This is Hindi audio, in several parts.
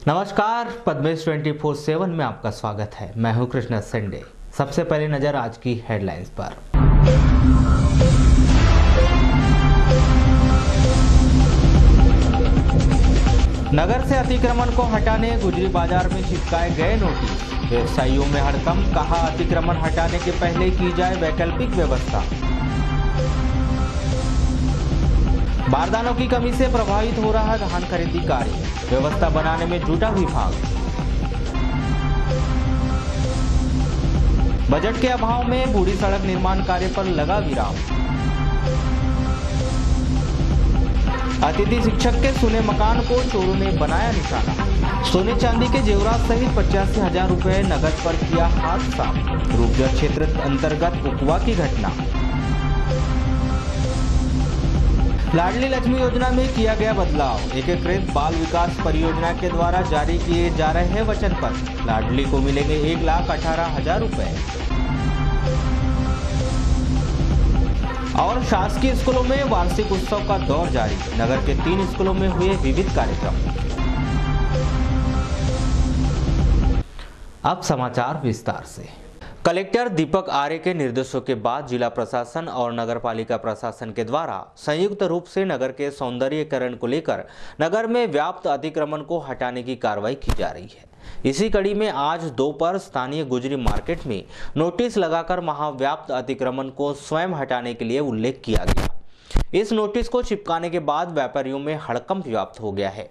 नमस्कार, पद्मेश 24/7 में आपका स्वागत है। मैं हूं कृष्णा संडे। सबसे पहले नजर आज की हेडलाइंस पर। नगर से अतिक्रमण को हटाने गुजरी बाजार में चिपकाए गए नोटिस। व्यवसायियों में हड़कंप, कहा अतिक्रमण हटाने के पहले की जाए वैकल्पिक व्यवस्था। बारदानों की कमी से प्रभावित हो रहा धान खरीदी कार्य, व्यवस्था बनाने में जुटा विभाग। बजट के अभाव में बूढ़ी सड़क निर्माण कार्य पर लगा विराम। अतिथि शिक्षक के सुने मकान को चोरों ने बनाया निशाना। सोने चांदी के जेवरात सहित 85,000 रुपए नकद पर किया हादसा। रूपगढ़ क्षेत्र अंतर्गत उकवा की घटना। लाडली लक्ष्मी योजना में किया गया बदलाव। एकीकृत बाल विकास परियोजना के द्वारा जारी किए जा रहे हैं वचन पत्र। लाडली को मिलेंगे 1,18,000 रुपए। और शासकीय स्कूलों में वार्षिक उत्सव का दौर जारी। नगर के 3 स्कूलों में हुए विविध कार्यक्रम। अब समाचार विस्तार से। कलेक्टर दीपक आर्य के निर्देशों के बाद जिला प्रशासन और नगरपालिका प्रशासन के द्वारा संयुक्त रूप से नगर के सौंदर्यीकरण को लेकर नगर में व्याप्त अतिक्रमण को हटाने की कार्रवाई की जा रही है। इसी कड़ी में आज दोपहर स्थानीय गुजरी मार्केट में नोटिस लगाकर महाव्याप्त अतिक्रमण को स्वयं हटाने के लिए उल्लेख किया गया। इस नोटिस को चिपकाने के बाद व्यापारियों में हड़कंप व्याप्त हो गया है।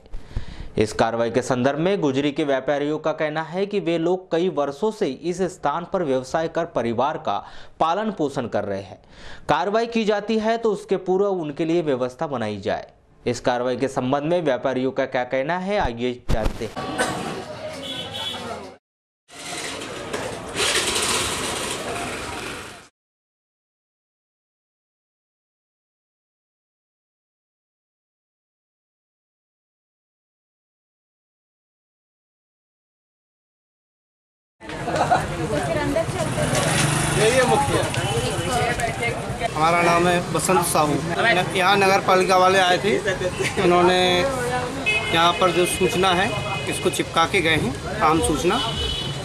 इस कार्रवाई के संदर्भ में गुजरी के व्यापारियों का कहना है कि वे लोग कई वर्षों से इस स्थान पर व्यवसाय कर परिवार का पालन पोषण कर रहे हैं। कार्रवाई की जाती है तो उसके पूर्व उनके लिए व्यवस्था बनाई जाए। इस कार्रवाई के संबंध में व्यापारियों का क्या कहना है, आइए जानते हैं। हमारा नाम है बसंत साहू। यहाँ नगर पालिका वाले आए थे, उन्होंने यहाँ पर जो सूचना है इसको चिपका के गए हैं, काम सूचना,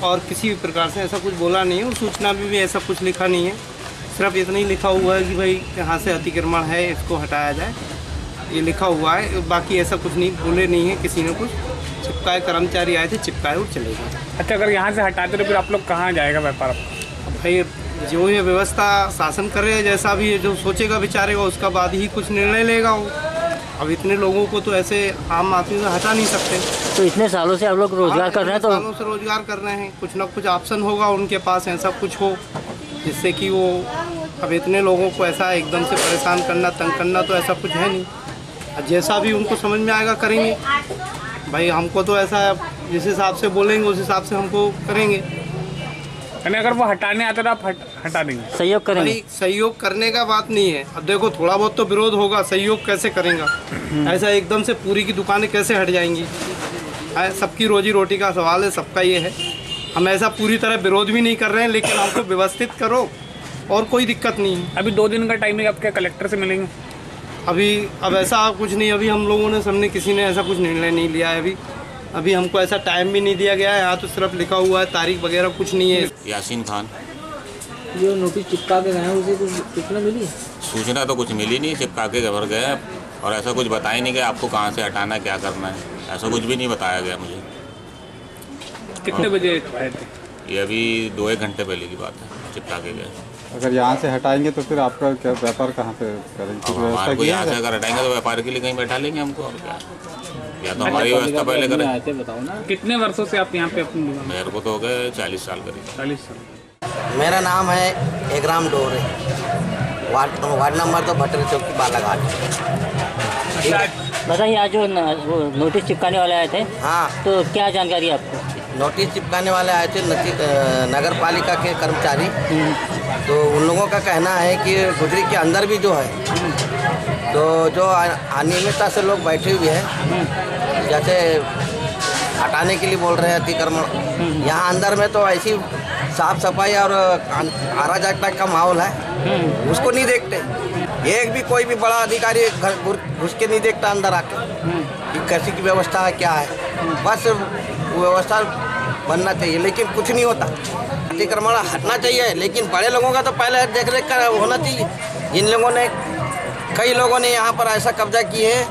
और किसी भी प्रकार से ऐसा कुछ बोला नहीं है। उस सूचना में भी ऐसा कुछ लिखा नहीं है, सिर्फ इतना ही लिखा हुआ है कि भाई यहाँ से अतिक्रमण है, इसको हटाया जाए, ये लिखा हुआ है। बाकी ऐसा कुछ नहीं बोले नहीं है किसी ने कुछ। चिपकाए, कर्मचारी आए थे, चिपकाए और चले गए। अच्छा, अगर यहाँ से हटाते तो फिर आप लोग कहाँ जाएगा व्यापार? भाई जो ये व्यवस्था शासन करे, जैसा भी जो सोचेगा विचारेगा, उसका बाद ही कुछ निर्णय लेगा वो। अब इतने लोगों को तो ऐसे आम आदमी से हटा नहीं सकते। तो इतने सालों से आप लोग रोजगार कर रहे हैं, तो सालों से रोजगार कर रहे हैं, कुछ ना कुछ ऑप्शन होगा उनके पास, ऐसा कुछ हो जिससे कि वो, अब इतने लोगों को ऐसा एकदम से परेशान करना, तंग करना तो ऐसा कुछ है नहीं। जैसा भी उनको समझ में आएगा करेंगे। भाई हमको तो ऐसा जिस हिसाब से बोलेंगे उस हिसाब से हमको करेंगे। अगर वो हटाने आता तो आप हटा देंगे, सहयोग करेंगे? सहयोग करने का बात नहीं है। अब देखो थोड़ा बहुत तो विरोध होगा, सहयोग कैसे करेंगे? ऐसा एकदम से पूरी की दुकानें कैसे हट जाएंगी? सबकी रोजी रोटी का सवाल है, सबका ये है। हम ऐसा पूरी तरह विरोध भी नहीं कर रहे हैं, लेकिन हमको व्यवस्थित करो और कोई दिक्कत नहीं है। अभी 2 दिन का टाइम है, आप क्या कलेक्टर से मिलेंगे? अब ऐसा कुछ नहीं, अभी हम लोगों ने सामने किसी ने ऐसा कुछ निर्णय नहीं लिया है। अभी हमको ऐसा टाइम भी नहीं दिया गया है। यहाँ तो सिर्फ लिखा हुआ है, तारीख वगैरह कुछ नहीं है। यासीन खान। जो नोटिस चिपका के गए हैं उसे कुछ सूचना मिली? सूचना तो कुछ मिली नहीं, चिपका के घर गए और ऐसा कुछ बताया नहीं गया आपको कहाँ से हटाना है, क्या करना है, ऐसा कुछ भी नहीं बताया गया मुझे। कितने बजे आए थे? ये अभी 2-1 घंटे पहले की बात है, चिपका के गए। अगर यहाँ से हटाएंगे तो फिर आपका क्या व्यापार कहाँ पे करेंगे? हमारे को यहाँ से अगर हटाएंगे तो व्यापार के लिए कहीं बैठा लेंगे हमको, और क्या, या तो हमारी व्यवस्था पहले करें। बताओ ना, कितने वर्षों से आप यहाँ पे अपनी दुकान? मेरे को तो हो गए 40 साल करीब। 40 साल। मेरा नाम है एकराम डोरे, वार्ड नंबर तो भटरी चौकी बालाघाट। बताइए, आज जो नोटिस चिपकाने वाले आए थे, हाँ, तो क्या जानकारी है आपको? नोटिस चिपकाने वाले आए थे नगर पालिका के कर्मचारी। तो उन लोगों का कहना है कि गुजरी के अंदर भी जो है, तो जो अनियमितता से लोग बैठे हुए हैं, जैसे हटाने के लिए बोल रहे हैं अतिक्रमण, यहाँ अंदर में तो ऐसी साफ सफाई और अराजकता का माहौल है, उसको नहीं देखते। एक भी कोई भी बड़ा अधिकारी घुस के नहीं देखता अंदर आके कि कैसी की व्यवस्था है, क्या है। बस व्यवस्था बनना चाहिए, लेकिन कुछ नहीं होता। अतिक्रमण हटना चाहिए, लेकिन बड़े लोगों का तो पहले देख रेख कर होना चाहिए। इन लोगों ने, कई लोगों ने यहाँ पर ऐसा कब्जा किए हैं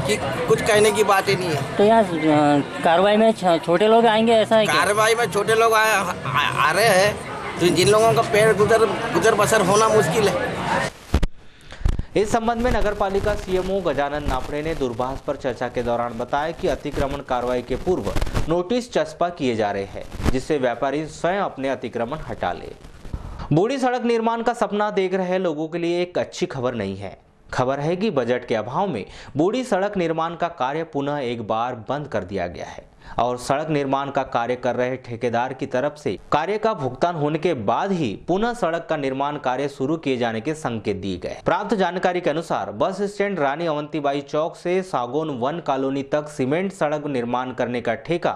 कि कुछ कहने की बात ही नहीं है। तो यहाँ कार्रवाई में छोटे लोग आएंगे, ऐसा है? कार्रवाई में छोटे लोग आ रहे हैं, तो जिन लोगों का पेड़ गुजर बसर होना मुश्किल है। इस संबंध में नगरपालिका सीएमओ गजानन नाफड़े ने दूरभाष पर चर्चा के दौरान बताया कि अतिक्रमण कार्रवाई के पूर्व नोटिस चस्पा किए जा रहे हैं, जिससे व्यापारी स्वयं अपने अतिक्रमण हटा ले। बूढ़ी सड़क निर्माण का सपना देख रहे लोगों के लिए एक अच्छी खबर नहीं है। खबर है कि बजट के अभाव में बूढ़ी सड़क निर्माण का कार्य पुनः एक बार बंद कर दिया गया है और सड़क निर्माण का कार्य कर रहे ठेकेदार की तरफ से कार्य का भुगतान होने के बाद ही पुनः सड़क का निर्माण कार्य शुरू किए जाने के संकेत दिए गए। प्राप्त जानकारी के अनुसार बस स्टैंड रानी अवंतीबाई चौक से सागौन वन कॉलोनी तक सीमेंट सड़क निर्माण करने का ठेका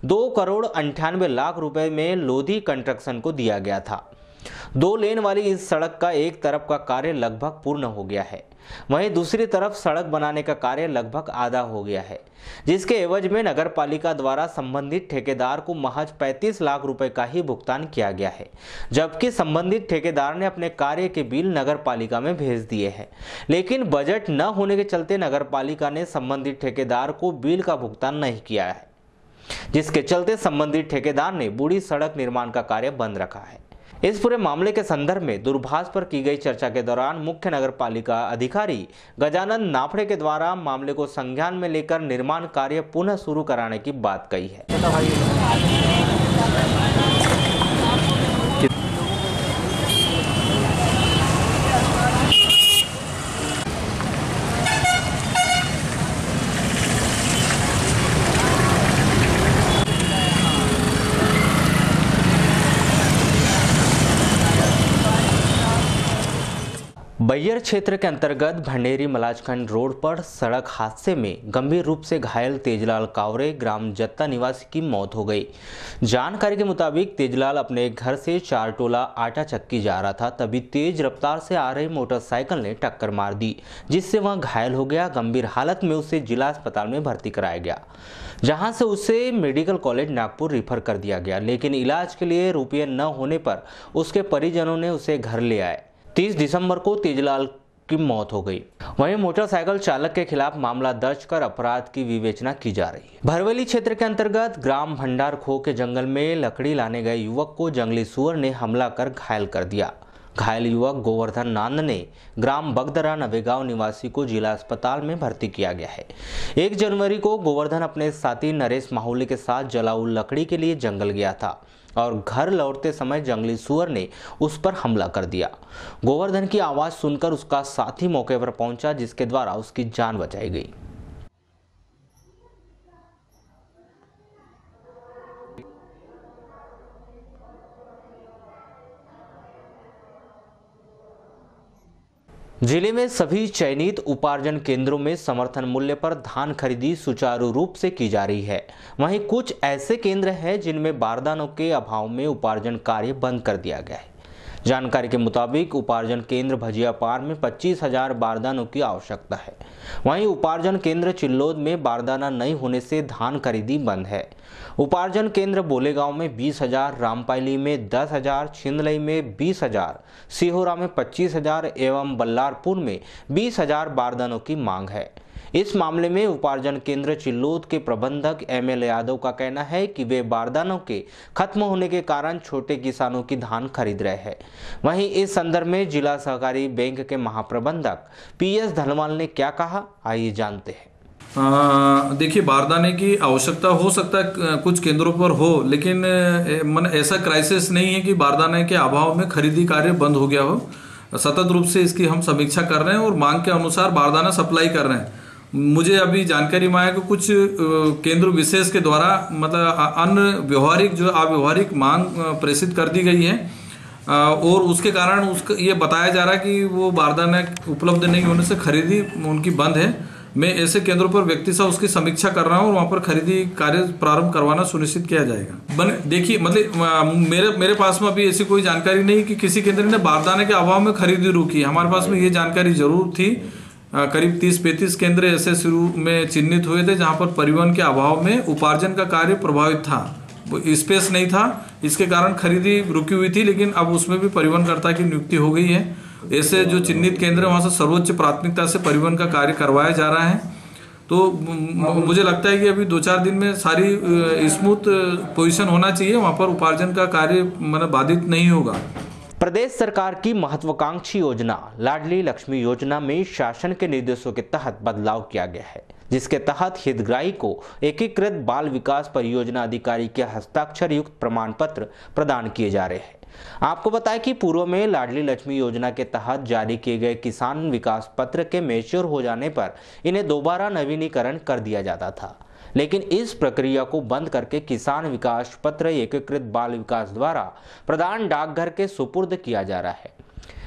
2,98,00,000 रुपए में लोधी कंस्ट्रक्शन को दिया गया था। 2 लेन वाली इस सड़क का एक तरफ का कार्य लगभग पूर्ण हो गया है, वहीं दूसरी तरफ सड़क बनाने का कार्य लगभग आधा हो गया है, जिसके एवज में नगर पालिका द्वारा संबंधित ठेकेदार को महज 35 लाख रुपए का ही भुगतान किया गया है, जबकि संबंधित ठेकेदार ने अपने कार्य के बिल नगर पालिका में भेज दिए हैं। लेकिन बजट न होने के चलते नगर पालिका ने संबंधित ठेकेदार को बिल का भुगतान नहीं किया है, जिसके चलते संबंधित ठेकेदार ने बूढ़ी सड़क निर्माण का कार्य बंद रखा है। इस पूरे मामले के संदर्भ में दूरभाष पर की गई चर्चा के दौरान मुख्य नगर पालिका अधिकारी गजानन नाफड़े के द्वारा मामले को संज्ञान में लेकर निर्माण कार्य पुनः शुरू कराने की बात कही है। बैयर क्षेत्र के अंतर्गत भंडेरी मलाजखंड रोड पर सड़क हादसे में गंभीर रूप से घायल तेजलाल कावरे ग्राम जत्ता निवासी की मौत हो गई। जानकारी के मुताबिक तेजलाल अपने घर से 4 टोला आटा चक्की जा रहा था, तभी तेज रफ्तार से आ रही मोटरसाइकिल ने टक्कर मार दी, जिससे वह घायल हो गया। गंभीर हालत में उसे जिला अस्पताल में भर्ती कराया गया, जहां से उसे मेडिकल कॉलेज नागपुर रेफर कर दिया गया, लेकिन इलाज के लिए रुपये न होने पर उसके परिजनों ने उसे घर ले आए। 30 दिसंबर को तेजलाल की मौत हो गई। वहीं मोटरसाइकिल चालक के खिलाफ मामला दर्ज कर अपराध की विवेचना की जा रही है। भरवेली क्षेत्र के अंतर्गत ग्राम भंडार खो के जंगल में लकड़ी लाने गए युवक को जंगली सुअर ने हमला कर घायल कर दिया। घायल युवक गोवर्धन नांद ने ग्राम बगदरा नवेगांव निवासी को जिला अस्पताल में भर्ती किया गया है। 1 जनवरी को गोवर्धन अपने साथी नरेश माहौली के साथ जलाऊ लकड़ी के लिए जंगल गया था और घर लौटते समय जंगली सुअर ने उस पर हमला कर दिया। गोवर्धन की आवाज सुनकर उसका साथी मौके पर पहुंचा, जिसके द्वारा उसकी जान बचाई गई। जिले में सभी चयनित उपार्जन केंद्रों में समर्थन मूल्य पर धान खरीदी सुचारू रूप से की जा रही है। वहीं कुछ ऐसे केंद्र हैं जिनमें बारदानों के अभाव में उपार्जन कार्य बंद कर दिया गया है। जानकारी के मुताबिक उपार्जन केंद्र भजियापार में 25,000 बारदानों की आवश्यकता है। वहीं उपार्जन केंद्र चिल्लोद में बारदाना नहीं होने से धान खरीदी बंद है। उपार्जन केंद्र बोलेगांव में 20,000, रामपायली में 10,000, छिंदलई में 20,000, सिहोरा में 25,000 एवं बल्लारपुर में 20,000 बारदानों की मांग है। इस मामले में उपार्जन केंद्र चिल्लोद के प्रबंधक ML यादव का कहना है कि वे बारदानों के खत्म होने के कारण छोटे किसानों की धान खरीद रहे हैं। वहीं इस संदर्भ में जिला सहकारी बैंक के महाप्रबंधक PS धनवाल ने क्या कहा, आइए जानते हैं। देखिए, बारदाने की आवश्यकता हो सकता है कुछ केंद्रों पर हो, लेकिन ऐसा क्राइसिस नहीं है कि बारदाने के अभाव में खरीदी कार्य बंद हो गया हो। सतत रूप से इसकी हम समीक्षा कर रहे हैं और मांग के अनुसार बारदाना सप्लाई कर रहे हैं। मुझे अभी जानकारी में आया कि कुछ केंद्र विशेष के द्वारा मतलब अन्य व्यवहारिक जो अव्यवहारिक मांग प्रेषित कर दी गई है और उसके कारण उसका ये बताया जा रहा है कि वो बारदाना उपलब्ध नहीं होने से खरीदी उनकी बंद है। मैं ऐसे केंद्रों पर व्यक्ति से उसकी समीक्षा कर रहा हूँ और वहाँ पर खरीदी कार्य प्रारंभ करवाना सुनिश्चित किया जाएगा। देखिए, मतलब मेरे पास में अभी ऐसी कोई जानकारी नहीं कि किसी केंद्र ने बारदाने के अभाव में खरीदी रोकी। हमारे पास में ये जानकारी जरूर थी करीब 30-35 केंद्र ऐसे शुरू में चिन्हित हुए थे जहां पर परिवहन के अभाव में उपार्जन का कार्य प्रभावित था, स्पेस नहीं था, इसके कारण खरीदी रुकी हुई थी, लेकिन अब उसमें भी परिवहनकर्ता की नियुक्ति हो गई है। ऐसे जो चिन्हित केंद्र वहां से सर्वोच्च प्राथमिकता से परिवहन का कार्य करवाया जा रहा है। तो मुझे लगता है कि अभी 2-4 दिन में सारी स्मूथ पोजीशन होना चाहिए, वहां पर उपार्जन का कार्य बाधित नहीं होगा। प्रदेश सरकार की महत्वाकांक्षी योजना लाडली लक्ष्मी योजना में शासन के निर्देशों के तहत बदलाव किया गया है, जिसके तहत हितग्राही को एकीकृत बाल विकास परियोजना अधिकारी के हस्ताक्षर युक्त प्रमाण पत्र प्रदान किए जा रहे हैं। आपको बताएं कि पूर्व में लाडली लक्ष्मी योजना के तहत जारी किए गए किसान विकास पत्र के मैच्योर हो जाने पर इन्हें दोबारा नवीनीकरण कर दिया जाता था, लेकिन इस प्रक्रिया को बंद करके किसान विकास पत्र एकीकृत बाल विकास द्वारा प्रदान डाकघर के सुपुर्द किया जा रहा है।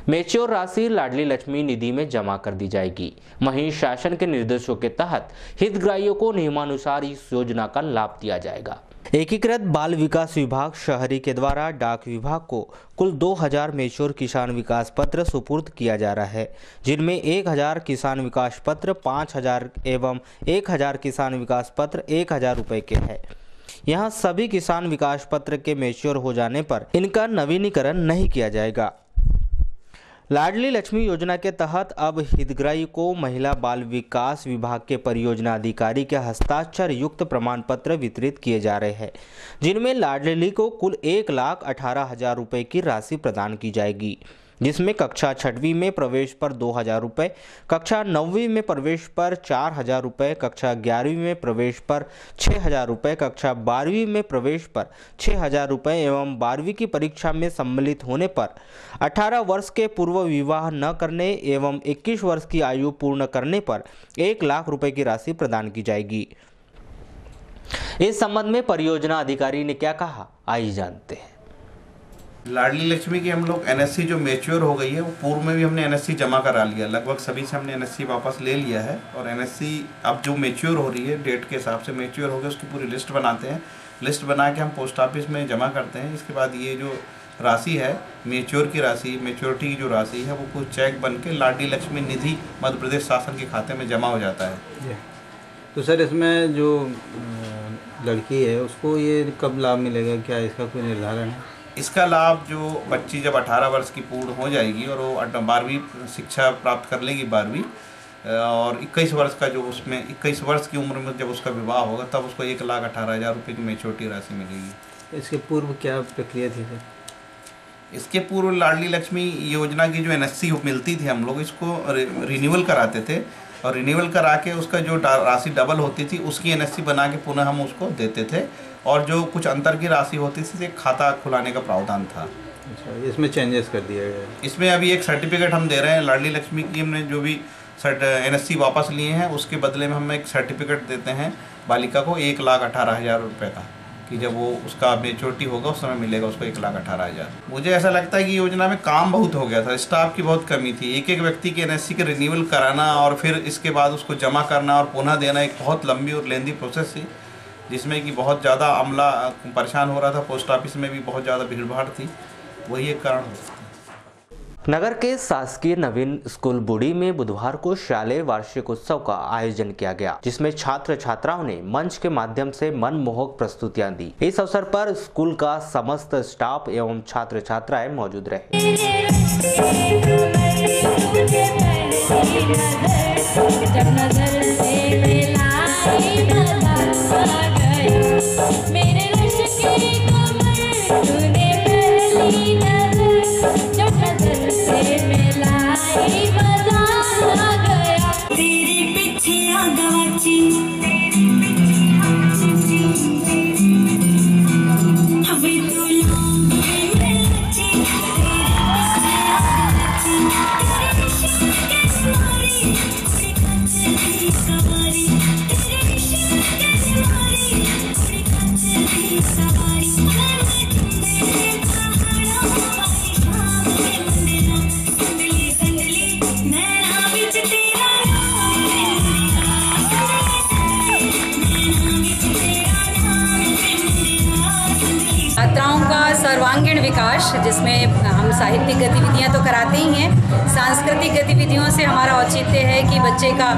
मैच्योर राशि लाडली लक्ष्मी निधि में जमा कर दी जाएगी। वहीं शासन के निर्देशों के तहत हितग्राहियों को नियमानुसार इस योजना का लाभ दिया जाएगा। एकीकृत बाल विकास विभाग शहरी के द्वारा डाक विभाग को कुल 2000 मैच्योर किसान विकास पत्र सुपुर्द किया जा रहा है, जिनमें 1000 किसान विकास पत्र 5000 एवं 1000 किसान विकास पत्र 1000 रुपये के हैं। यहाँ सभी किसान विकास पत्र के मैच्योर हो जाने पर इनका नवीनीकरण नहीं किया जाएगा। लाडली लक्ष्मी योजना के तहत अब हितग्राही को महिला बाल विकास विभाग के परियोजना अधिकारी के हस्ताक्षर युक्त प्रमाण पत्र वितरित किए जा रहे हैं, जिनमें लाडली को कुल 1,18,000 रुपये की राशि प्रदान की जाएगी, जिसमें कक्षा 6वीं में प्रवेश पर 2,000 रुपये, कक्षा 9वीं में प्रवेश पर 4,000 रुपये, कक्षा 11वीं में प्रवेश पर 6,000 रुपये, कक्षा 12वीं में प्रवेश पर 6,000 रुपये एवं 12वीं की परीक्षा में सम्मिलित होने पर 18 वर्ष के पूर्व विवाह न करने एवं 21 वर्ष की आयु पूर्ण करने पर 1 लाख रुपये की राशि प्रदान की जाएगी। इस संबंध में परियोजना अधिकारी ने क्या कहा, आइए जानते हैं। लाडली लक्ष्मी की हम लोग एनएससी जो मैच्योर हो गई है, वो पूर्व में भी हमने एनएससी जमा करा लिया, लगभग सभी से हमने एनएससी वापस ले लिया है। और एनएससी अब जो मैच्योर हो रही है डेट के हिसाब से मैच्योर हो गया, उसकी पूरी लिस्ट बनाते हैं। लिस्ट बना के हम पोस्ट ऑफिस में जमा करते हैं। इसके बाद ये जो राशि है मैच्योर की राशि, मैच्योरिटी की जो राशि है, वो कुछ चेक बन के लाडली लक्ष्मी निधि मध्य प्रदेश शासन के खाते में जमा हो जाता है। तो सर इसमें जो लड़की है उसको ये कब लाभ मिलेगा, क्या इसका कोई निर्धारण है? इसका लाभ जो बच्ची जब 18 वर्ष की पूर्ण हो जाएगी और वो 12वीं शिक्षा प्राप्त कर लेगी 12वीं, और 21 वर्ष का जो उसमें 21 वर्ष की उम्र में जब उसका विवाह होगा तब उसको 1,18,000 रुपये की मैच्योरिटी राशि मिलेगी। इसके पूर्व क्या प्रक्रिया थी सर? इसके पूर्व लाडली लक्ष्मी योजना की जो एनएससी मिलती थी, हम लोग इसको रिन्यूअल कराते थे और रिन्यूअल करा के उसका जो राशि डबल होती थी उसकी एनएससी बना के पुनः हम उसको देते थे, और जो कुछ अंतर की राशि होती थी एक खाता खुलाने का प्रावधान था। अच्छा, इसमें चेंजेस कर दिया गया? इसमें अभी एक सर्टिफिकेट हम दे रहे हैं लाडली लक्ष्मी की। हमने जो भी एनएससी वापस लिए हैं उसके बदले में हम एक सर्टिफिकेट देते हैं बालिका को 1,18,000 रुपये का, कि जब वो उसका मैच्योरिटी होगा उस समय मिलेगा उसको 1,18,000। मुझे ऐसा लगता है कि योजना में काम बहुत हो गया था, स्टाफ की बहुत कमी थी। एक व्यक्ति के एनएससी के रिन्यूअल कराना और फिर इसके बाद उसको जमा करना और पुनः देना एक बहुत लंबी और लेंदी प्रोसेस थी, जिसमें कि बहुत ज़्यादा अमला परेशान हो रहा था। पोस्ट ऑफिस में भी बहुत ज़्यादा भीड़ भाड़ थी, वही एक कारण हो सकता है। नगर के शासकीय नवीन स्कूल बुड़ी में बुधवार को शालेय वार्षिक उत्सव का आयोजन किया गया, जिसमें छात्र छात्राओं ने मंच के माध्यम से मनमोहक प्रस्तुतियां दी। इस अवसर पर स्कूल का समस्त स्टाफ एवं छात्र छात्राएं मौजूद रहे। छात्राओं का सर्वांगीण विकास जिसमें हम साहित्यिक गतिविधियां तो कराते ही हैं, सांस्कृतिक गतिविधियों से हमारा औचित्य है कि बच्चे का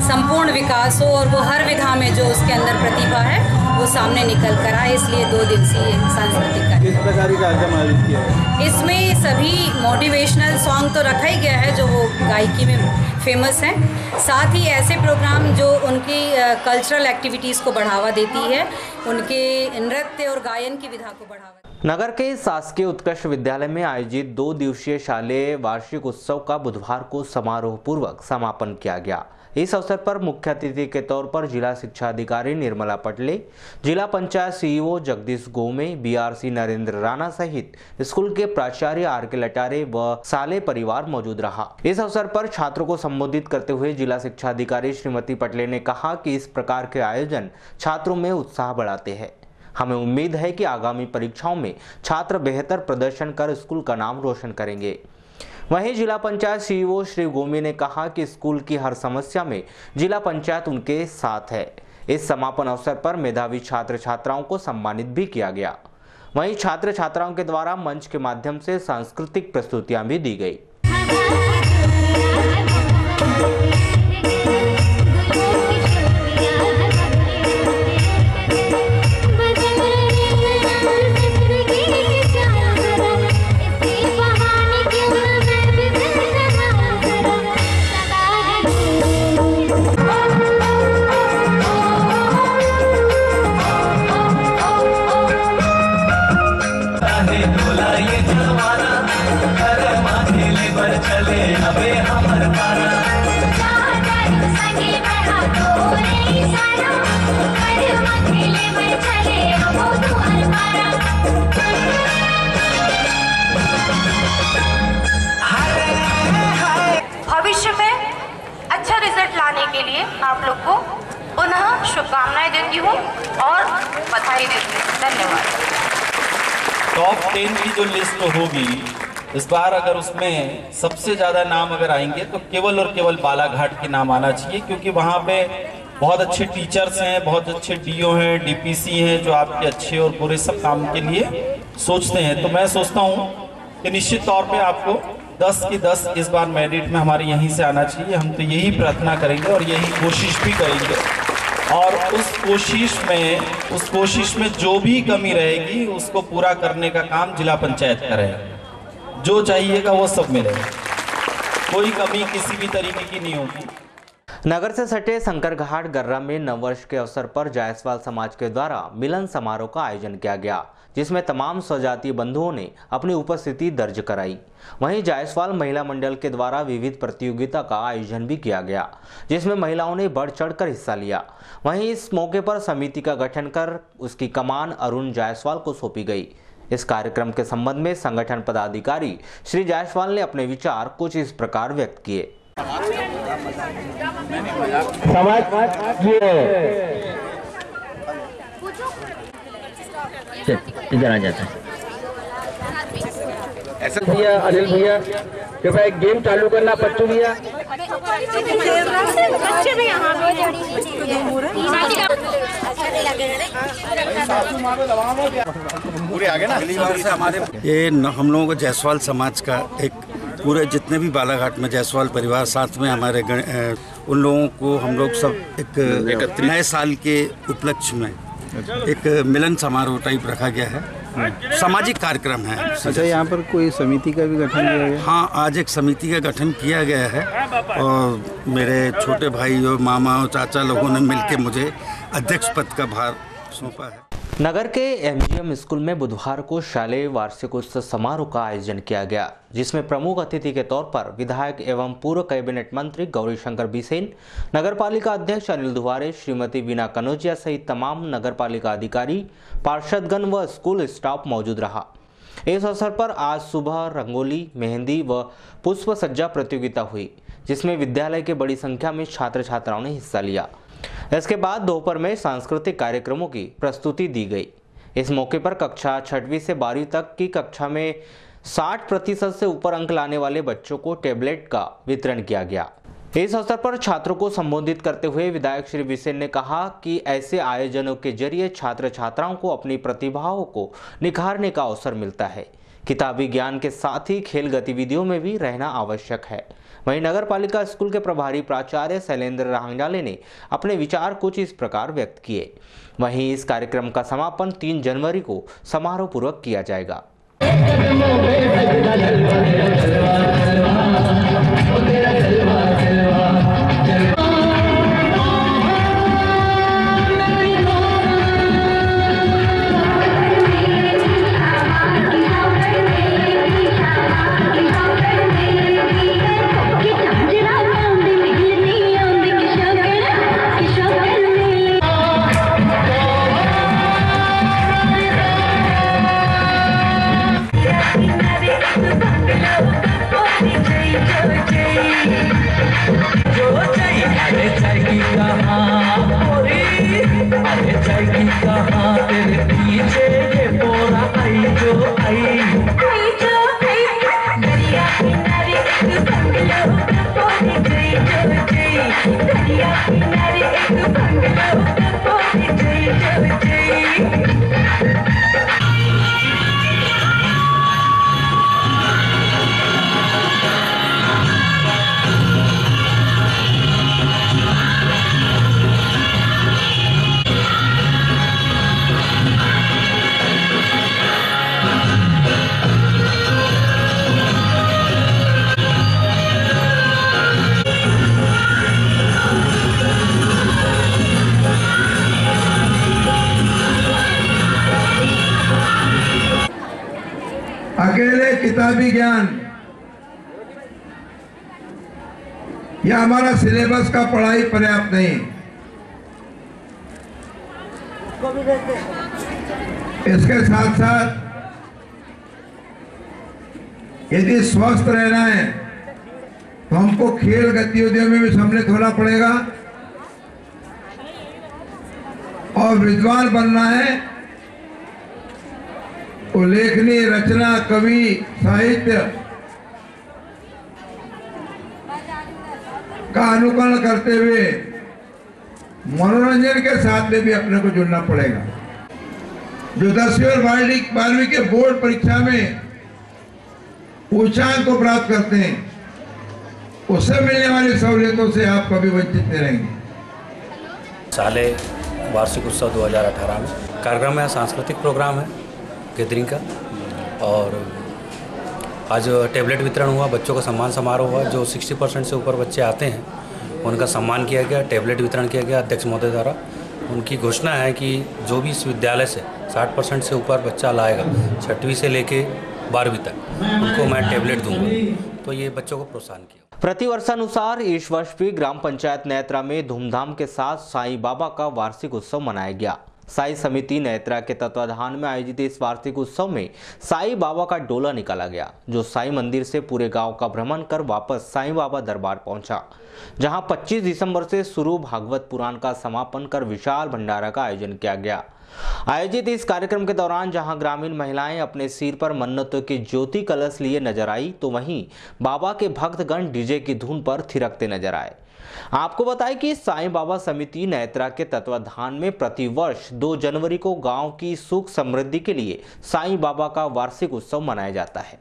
संपूर्ण विकास हो और वो हर विधा में जो उसके अंदर प्रतिभा है वो सामने निकल कर आए। इसलिए 2 दिवसीय सांस्कृतिक किस प्रकार का कार्यक्रम आयोजित किया है? इसमें सभी मोटिवेशनल सॉन्ग तो रखा ही गया है जो वो गायकी में फेमस हैं, साथ ही ऐसे प्रोग्राम जो उनकी कल्चरल एक्टिविटीज़ को बढ़ावा देती है, उनके नृत्य और गायन की विधा को बढ़ावा। नगर के शासकीय उत्कृष्ट विद्यालय में आयोजित 2 दिवसीय शालेय वार्षिक उत्सव का बुधवार को समारोह पूर्वक समापन किया गया। इस अवसर पर मुख्य अतिथि के तौर पर जिला शिक्षा अधिकारी निर्मला पटले, जिला पंचायत सीईओ जगदीश गोमे, बीआरसी नरेंद्र राणा सहित स्कूल के प्राचार्य आर.के. लटारे व साले परिवार मौजूद रहा। इस अवसर पर छात्रों को संबोधित करते हुए जिला शिक्षा अधिकारी श्रीमती पटले ने कहा कि इस प्रकार के आयोजन छात्रों में उत्साह बढ़ाते हैं। हमें उम्मीद है कि आगामी परीक्षाओं में छात्र बेहतर प्रदर्शन कर स्कूल का नाम रोशन करेंगे। वहीं जिला पंचायत सीईओ श्री गोमी ने कहा कि स्कूल की हर समस्या में जिला पंचायत उनके साथ है। इस समापन अवसर पर मेधावी छात्र छात्राओं को सम्मानित भी किया गया। वहीं छात्र छात्राओं के द्वारा मंच के माध्यम से सांस्कृतिक प्रस्तुतियां भी दी गई। भविष्य में अच्छा रिजल्ट लाने के लिए आप लोग को पुनः शुभकामनाएं देती हूँ और बधाई देती हूँ। धन्यवाद। टॉप 10 की जो लिस्ट होगी इस बार, अगर उसमें सबसे ज़्यादा नाम अगर आएंगे तो केवल और केवल बालाघाट के नाम आना चाहिए, क्योंकि वहाँ पे बहुत अच्छे टीचर्स हैं, बहुत अच्छे डीओ हैं, डीपीसी हैं जो आपके अच्छे और बुरे सब काम के लिए सोचते हैं। तो मैं सोचता हूँ कि निश्चित तौर पे आपको 10 की 10 इस बार मेरिट में हमारे यहीं से आना चाहिए। हम तो यही प्रार्थना करेंगे और यही कोशिश भी करेंगे, और उस कोशिश में जो भी कमी रहेगी उसको पूरा करने का काम जिला पंचायत करेगा। जो चाहिएगा वो सब मिलेगा, कोई कमी किसी भी तरीके की नहीं होगी। नगर से सटे शंकरघाट गर्रा में नववर्ष के अवसर पर जायसवाल समाज के द्वारा मिलन समारोह का आयोजन किया गया, जिसमें तमाम स्वजातीय बंधुओं ने अपनी उपस्थिति दर्ज कराई। वहीं जायसवाल महिला मंडल के द्वारा विविध प्रतियोगिता का आयोजन भी किया गया, जिसमें महिलाओं ने बढ़ चढ़कर हिस्सा लिया। वहीं इस मौके पर समिति का गठन कर उसकी कमान अरुण जायसवाल को सौंपी गई। इस कार्यक्रम के संबंध में संगठन पदाधिकारी श्री जायसवाल ने अपने विचार कुछ इस प्रकार व्यक्त किए। इधर आ जाता है ऐसा भैया, अनिल भैया, कृपया एक गेम चालू करना। बच्चों भैया, बच्चे भी यहाँ पूरे आगे ना। ये हम लोगों को जायसवाल समाज का एक पूरे जितने भी बालाघाट में जायसवाल परिवार साथ में हमारे उन लोगों को हम लोग सब एक नए साल के उपलक्ष्य में एक मिलन समारोह टाइप रखा गया है। सामाजिक कार्यक्रम है। अच्छा, यहाँ पर कोई समिति का भी गठन किया गया? हाँ, आज एक समिति का गठन किया गया है और मेरे छोटे भाई और मामा और चाचा लोगों ने मिलकर मुझे अध्यक्ष पद का भार सौंपा है। नगर के एमजीएम स्कूल में बुधवार को शालेय वार्षिकोत्सव समारोह का आयोजन किया गया, जिसमें प्रमुख अतिथि के तौर पर विधायक एवं पूर्व कैबिनेट मंत्री गौरीशंकर बिसेन, नगरपालिका अध्यक्ष अनिल दुवारे, श्रीमती बीना कनौजिया सहित तमाम नगरपालिका अधिकारी, पार्षदगण व स्कूल स्टाफ मौजूद रहा। इस अवसर पर आज सुबह रंगोली, मेहंदी व पुष्प सज्जा प्रतियोगिता हुई, जिसमें विद्यालय के बड़ी संख्या में छात्र छात्राओं ने हिस्सा लिया। इसके बाद दोपहर में सांस्कृतिक कार्यक्रमों की प्रस्तुति दी गई। इस मौके पर कक्षा 6वीं से 12वीं तक की कक्षा में 60% से ऊपर अंक लाने वाले बच्चों को टैबलेट का वितरण किया गया। इस अवसर पर छात्रों को संबोधित करते हुए विधायक श्री बिसेन ने कहा कि ऐसे आयोजनों के जरिए छात्र छात्राओं को अपनी प्रतिभाओं को निखारने का अवसर मिलता है, किताबी ज्ञान के साथ ही खेल गतिविधियों में भी रहना आवश्यक है। वहीं नगर पालिका स्कूल के प्रभारी प्राचार्य शैलेंद्र रांगडाले ने अपने विचार कुछ इस प्रकार व्यक्त किए। वहीं इस कार्यक्रम का समापन 3 जनवरी को समारोह पूर्वक किया जाएगा। अकेले किताबी ज्ञान या हमारा सिलेबस का पढ़ाई पर्याप्त नहीं। इसके साथ साथ यदि स्वस्थ रहना है तो हमको खेल गतिविधियों में भी सम्मिलित होना पड़ेगा और विद्वान बनना है तो लेखनी, रचना, कवि, साहित्य का अनुकरण करते हुए मनोरंजन के साथ में भी अपने को जुड़ना पड़ेगा। जो 10वीं और 12वीं के बोर्ड परीक्षा में उच्चांक को प्राप्त करते हैं, उससे मिलने वाली सहूलियतों से आप कभी वंचित नहीं रहेंगे। साले वार्षिक उत्सव 2018 में कार्यक्रम है, सांस्कृतिक प्रोग्राम है गैदरिंग का, और आज टैबलेट वितरण हुआ, बच्चों का सम्मान समारोह हुआ। जो 60% से ऊपर बच्चे आते हैं उनका सम्मान किया गया, टैबलेट वितरण किया गया अध्यक्ष महोदय द्वारा। उनकी घोषणा है कि जो भी इस विद्यालय से 60% से ऊपर बच्चा लाएगा 6वीं से लेके 12वीं तक, उनको मैं टैबलेट दूंगा। तो ये बच्चों को प्रोत्साहन किया। प्रतिवर्षानुसार इस वर्ष भी ग्राम पंचायत नेत्रा में धूमधाम के साथ साईं बाबा का वार्षिक उत्सव मनाया गया। साई समिति नेत्रा के तत्वाधान में आयोजित इस वार्षिक उत्सव में साईं बाबा का डोला निकाला गया, जो साईं मंदिर से पूरे गांव का भ्रमण कर वापस साईं बाबा दरबार पहुंचा, जहां 25 दिसंबर से शुरू भागवत पुराण का समापन कर विशाल भंडारा का आयोजन किया गया। आयोजित इस कार्यक्रम के दौरान जहां ग्रामीण महिलाएं अपने सिर पर मन्नतों की ज्योति कलश लिए नजर आई, तो वहीं बाबा के भक्तगण डीजे की धुन पर थिरकते नजर आए। आपको बताएं कि साईं बाबा समिति नेत्रा के तत्वाधान में प्रतिवर्ष 2 जनवरी को गांव की सुख समृद्धि के लिए साईं बाबा का वार्षिक उत्सव मनाया जाता है।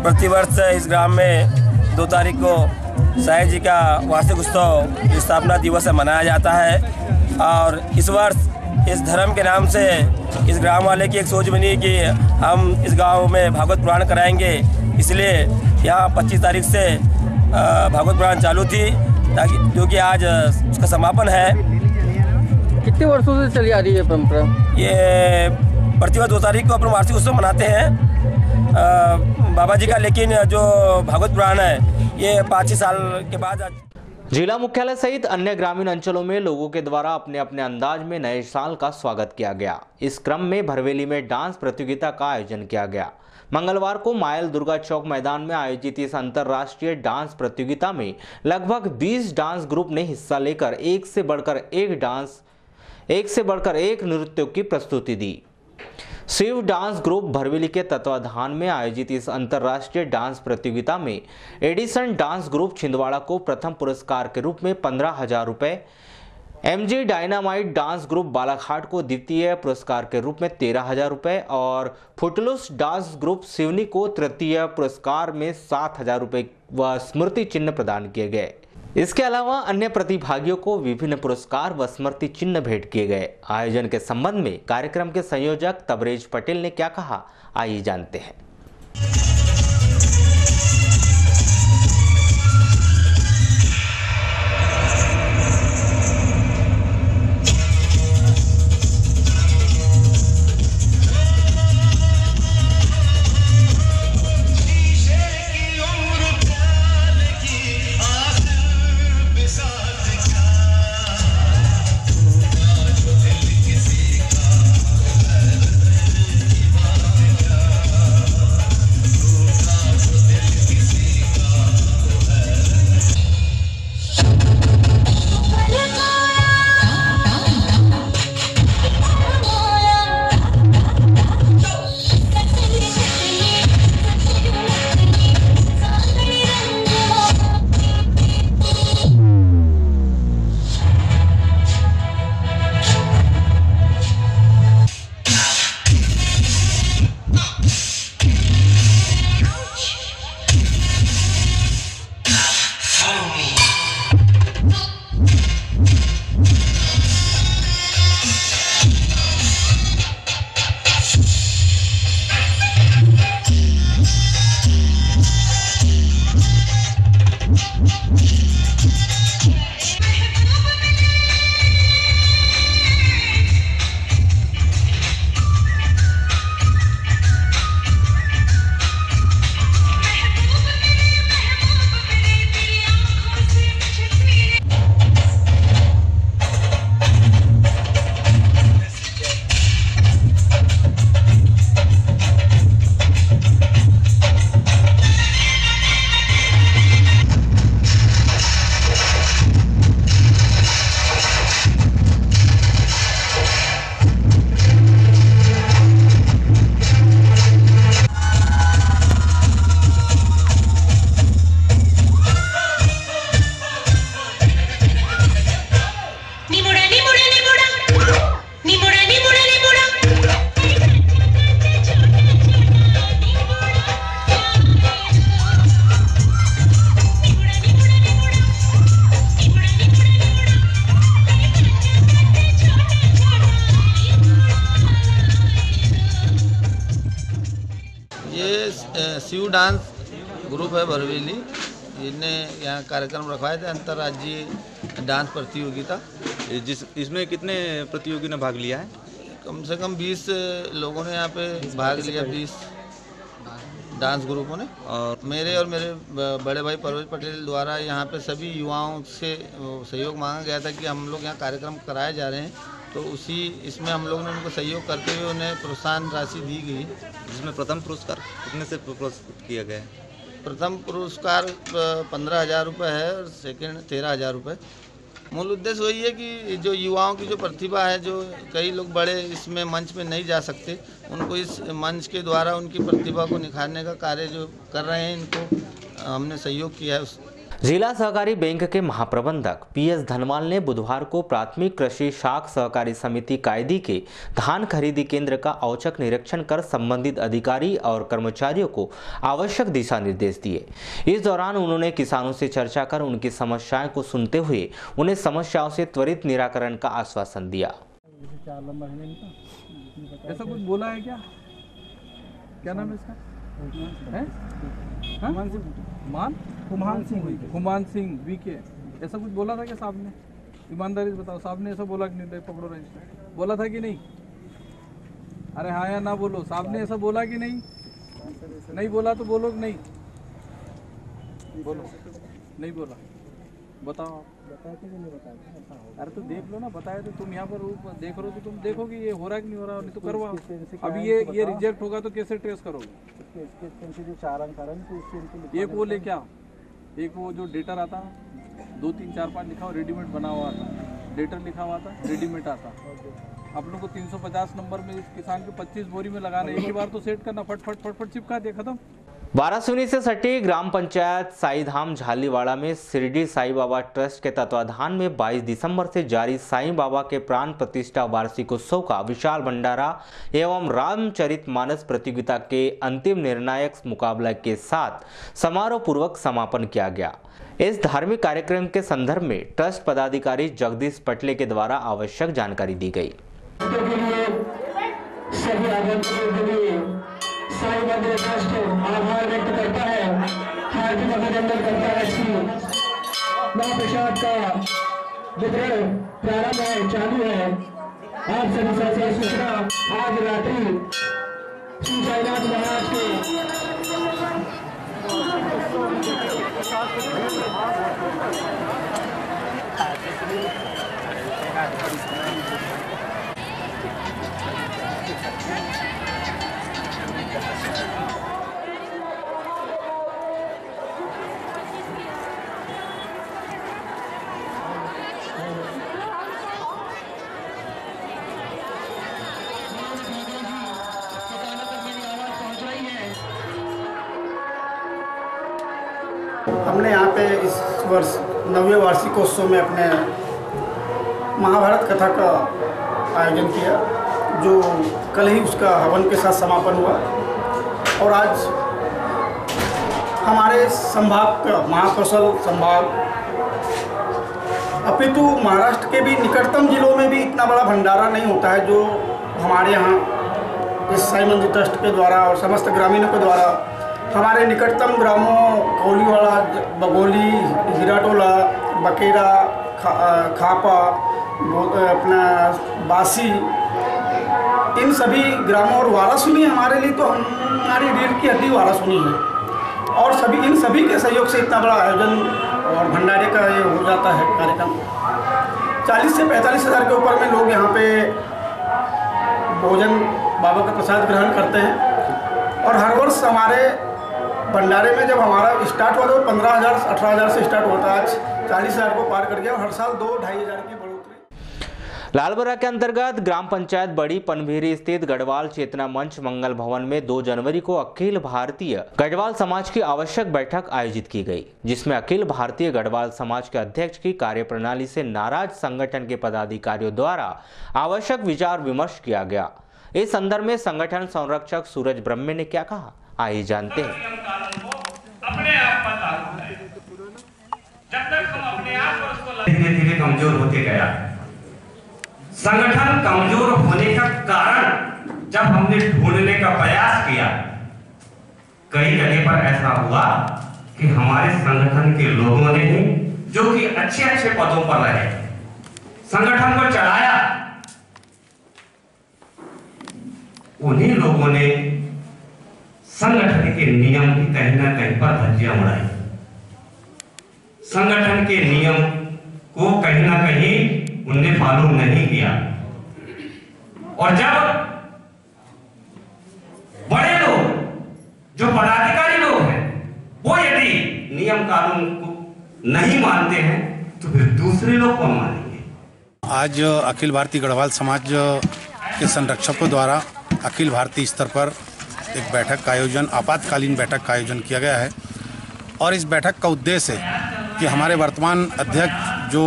प्रतिवर्ष इस ग्राम में 2 तारीख को साईं जी का वार्षिक उत्सव स्थापना दिवस मनाया जाता है। और इस वर्ष इस धर्म के नाम से इस ग्राम वाले की एक सोच बनी कि हम इस गांव में भागवत पुराण कराएंगे, इसलिए यहाँ 25 तारीख से भागवत पुराण चालू थी। ताकि जो कि आज उसका समापन है। कितने वर्षों से चली आ रही है परंपरा? ये प्रतिवर्ष 2 तारीख को अपना वार्षिक उत्सव मनाते हैं बाबा जी का, लेकिन जो भागवत पुराण है ये 5-6 साल के बाद। जिला मुख्यालय सहित अन्य ग्रामीण अंचलों में लोगों के द्वारा अपने अपने अंदाज में नए साल का स्वागत किया गया। इस क्रम में भरवेली में डांस प्रतियोगिता का आयोजन किया गया। मंगलवार को मायल दुर्गा चौक मैदान में आयोजित इस अंतर्राष्ट्रीय डांस प्रतियोगिता में लगभग 20 डांस ग्रुप ने हिस्सा लेकर एक से बढ़कर एक नृत्यों की प्रस्तुति दी। शिव डांस ग्रुप भरवेली के तत्वाधान में आयोजित इस अंतर्राष्ट्रीय डांस प्रतियोगिता में एडिसन डांस ग्रुप छिंदवाड़ा को प्रथम पुरस्कार के रूप में 15,000 रुपये, MG dynamite dance group Balaghat को द्वितीय पुरस्कार के रूप में 13,000 रुपये और फुटलूस डांस ग्रुप सिवनी को तृतीय पुरस्कार में 7,000 रुपये व स्मृति चिन्ह प्रदान किए गए। इसके अलावा अन्य प्रतिभागियों को विभिन्न पुरस्कार व स्मृति चिन्ह भेंट किए गए। आयोजन के संबंध में कार्यक्रम के संयोजक तबरेज पटेल ने क्या कहा, आइए जानते हैं। शिव डांस ग्रुप है भरवेली, इन्हें यहाँ कार्यक्रम रखवाए थे अंतर्राज्यीय डांस प्रतियोगिता। इसमें कितने प्रतियोगी ने भाग लिया है? कम से कम 20 लोगों ने यहाँ पे भाग लिया, 20 डांस ग्रुपों ने। और मेरे बड़े भाई परवेज पटेल द्वारा यहाँ पे सभी युवाओं से सहयोग मांगा गया था कि हम लोग यहाँ कार्यक्रम कराए जा रहे हैं, तो इसमें हम लोगों ने उनको सहयोग करते हुए उन्हें प्रोत्साहन राशि दी गई, जिसमें प्रथम पुरस्कार कितने से पुरस्कृत किया गया है? प्रथम पुरस्कार 15,000 रुपये है और सेकंड 13,000 रुपये। मूल उद्देश्य वही है कि जो युवाओं की जो प्रतिभा है, जो कई लोग बड़े इसमें मंच में नहीं जा सकते, उनको इस मंच के द्वारा उनकी प्रतिभा को निखारने का कार्य जो कर रहे हैं, इनको हमने सहयोग किया है। जिला सहकारी बैंक के महाप्रबंधक PS धनवाल ने बुधवार को प्राथमिक कृषि शाख सहकारी समिति कायदी के धान खरीदी केंद्र का औचक निरीक्षण कर संबंधित अधिकारी और कर्मचारियों को आवश्यक दिशा निर्देश दिए। इस दौरान उन्होंने किसानों से चर्चा कर उनकी समस्याओं को सुनते हुए उन्हें समस्याओं से त्वरित निराकरण का आश्वासन दिया। ऐसा कुछ बोला है क्या नाम है इसका? कुमान सिंह वीके। ऐसा कुछ बोला था क्या साहब ने? ईमानदारी से बताओ, साहब ने ऐसा बोला कि नहीं? पकड़ो रजिस्टर, बोला था कि नहीं? अरे हाँ या ना बोलो, साहब ने ऐसा बोला कि नहीं? नहीं बोला तो बोलो कि नहीं बोलो, नहीं बोला, बताओ। बताया तो नहीं बताया? अरे तो देख लो ना, बताया तो तुम यहाँ पर देख रहे हो तो तुम देखो कि ये हो रहा है कि नहीं हो रहा, नहीं तो करवाओ। अभी ये रिजेक्ट होगा तो कैसे ट्रेस करोगे? जो 4 अंक आ रहा है, एक वो लेके आओ, एक वो जो डेटर आता 2 3 4 5 लिखा हुआ रेडीमेड बना हुआ आता, डेटर लिखा हुआ था रेडीमेड आता। आप लोग को 350 नंबर में इस किसान के 25 बोरी में लगाना, एक ही बार तो सेट करना, फट फट फट फट चिपका दिया, खत्म। वाराणसी से सटी ग्राम पंचायत साईधाम झालीवाड़ा में शिरडी साईं बाबा ट्रस्ट के तत्वाधान में 22 दिसंबर से जारी साईं बाबा के प्राण प्रतिष्ठा वार्षिक उत्सव का विशाल भंडारा एवं रामचरितमानस प्रतियोगिता के अंतिम निर्णायक मुकाबला के साथ समारोह पूर्वक समापन किया गया। इस धार्मिक कार्यक्रम के संदर्भ में ट्रस्ट पदाधिकारी जगदीश पटले के द्वारा आवश्यक जानकारी दी गई। साईं मंदिर ट्रस्ट आभार व्यक्त करता है, हार्दिक अभिनंदन करता है कि महाप्रसाद का वितरण प्रारंभ है, चालू है। आप सभी से सूचना, आज रात्रि श्री साईनाथ महाराज के हमने यहाँ पे इस वर्ष 9वें वार्षिकोत्सव में अपने महाभारत कथा का आयोजन किया, जो कल ही उसका हवन के साथ समापन हुआ। और आज हमारे संभाग का, महाकौशल संभाग अपितु महाराष्ट्र के भी निकटतम जिलों में भी इतना बड़ा भंडारा नहीं होता है जो हमारे यहाँ इस साईं मंदिर ट्रस्ट के द्वारा और समस्त ग्रामीणों के द्वारा हमारे निकटतम ग्रामों कोलीवाड़ा, बगोली, हीराटोला, बकेरा, खापा, अपना बासी, इन सभी ग्रामों और वारासुनी हमारे लिए तो हमारी रीढ़ की हड्डी वारासुनी है। और सभी इन सभी के सहयोग से इतना बड़ा आयोजन और भंडारे का ये हो जाता है कार्यक्रम। 40 से 45 हज़ार के ऊपर में लोग यहाँ पे भोजन बाबा का प्रसाद ग्रहण करते हैं। और हर वर्ष हमारे भंडारे में जब हमारा स्टार्ट हुआ तो 15,000 18,000 से स्टार्ट होता है, आज 40,000 को पार कर गया। और हर साल 2-2.5 हज़ार की बढ़ोतरी। लालबरा के अंतर्गत ग्राम पंचायत बड़ी पनभीरी स्थित गढ़वाल चेतना मंच मंगल भवन में 2 जनवरी को अखिल भारतीय गढ़वाल समाज की आवश्यक बैठक आयोजित की गई, जिसमें अखिल भारतीय गढ़वाल समाज के अध्यक्ष की कार्यप्रणाली से नाराज संगठन के पदाधिकारियों द्वारा आवश्यक विचार विमर्श किया गया। इस संदर्भ में संगठन संरक्षक सूरज ब्रह्मे ने क्या कहा, आइए जानते हैं। अपने आप पर लागू है। जब तक हम अपने आप पर उसको धीरे धीरे कमजोर होते गया। संगठन कमजोर होने का कारण जब हमने ढूंढने का प्रयास किया, कई जगह पर ऐसा हुआ कि हमारे संगठन के लोगों ने ही, जो कि अच्छे अच्छे पदों पर रहे, संगठन को चलाया, उन्हीं लोगों ने संगठन के नियम की कहीं ना कहीं पर धज्जियां उड़ाई। संगठन के नियम को कहीं ना कहीं उनने फॉलो नहीं किया। और जब बड़े लोग, जो पदाधिकारी लोग हैं, वो यदि नियम कानून को नहीं मानते हैं तो फिर दूसरे लोग कौन मानेंगे। आज अखिल भारतीय गढ़वाल समाज के संरक्षकों द्वारा अखिल भारतीय स्तर पर एक बैठक का आयोजन, आपातकालीन बैठक का आयोजन किया गया है। और इस बैठक का उद्देश्य है कि हमारे वर्तमान अध्यक्ष जो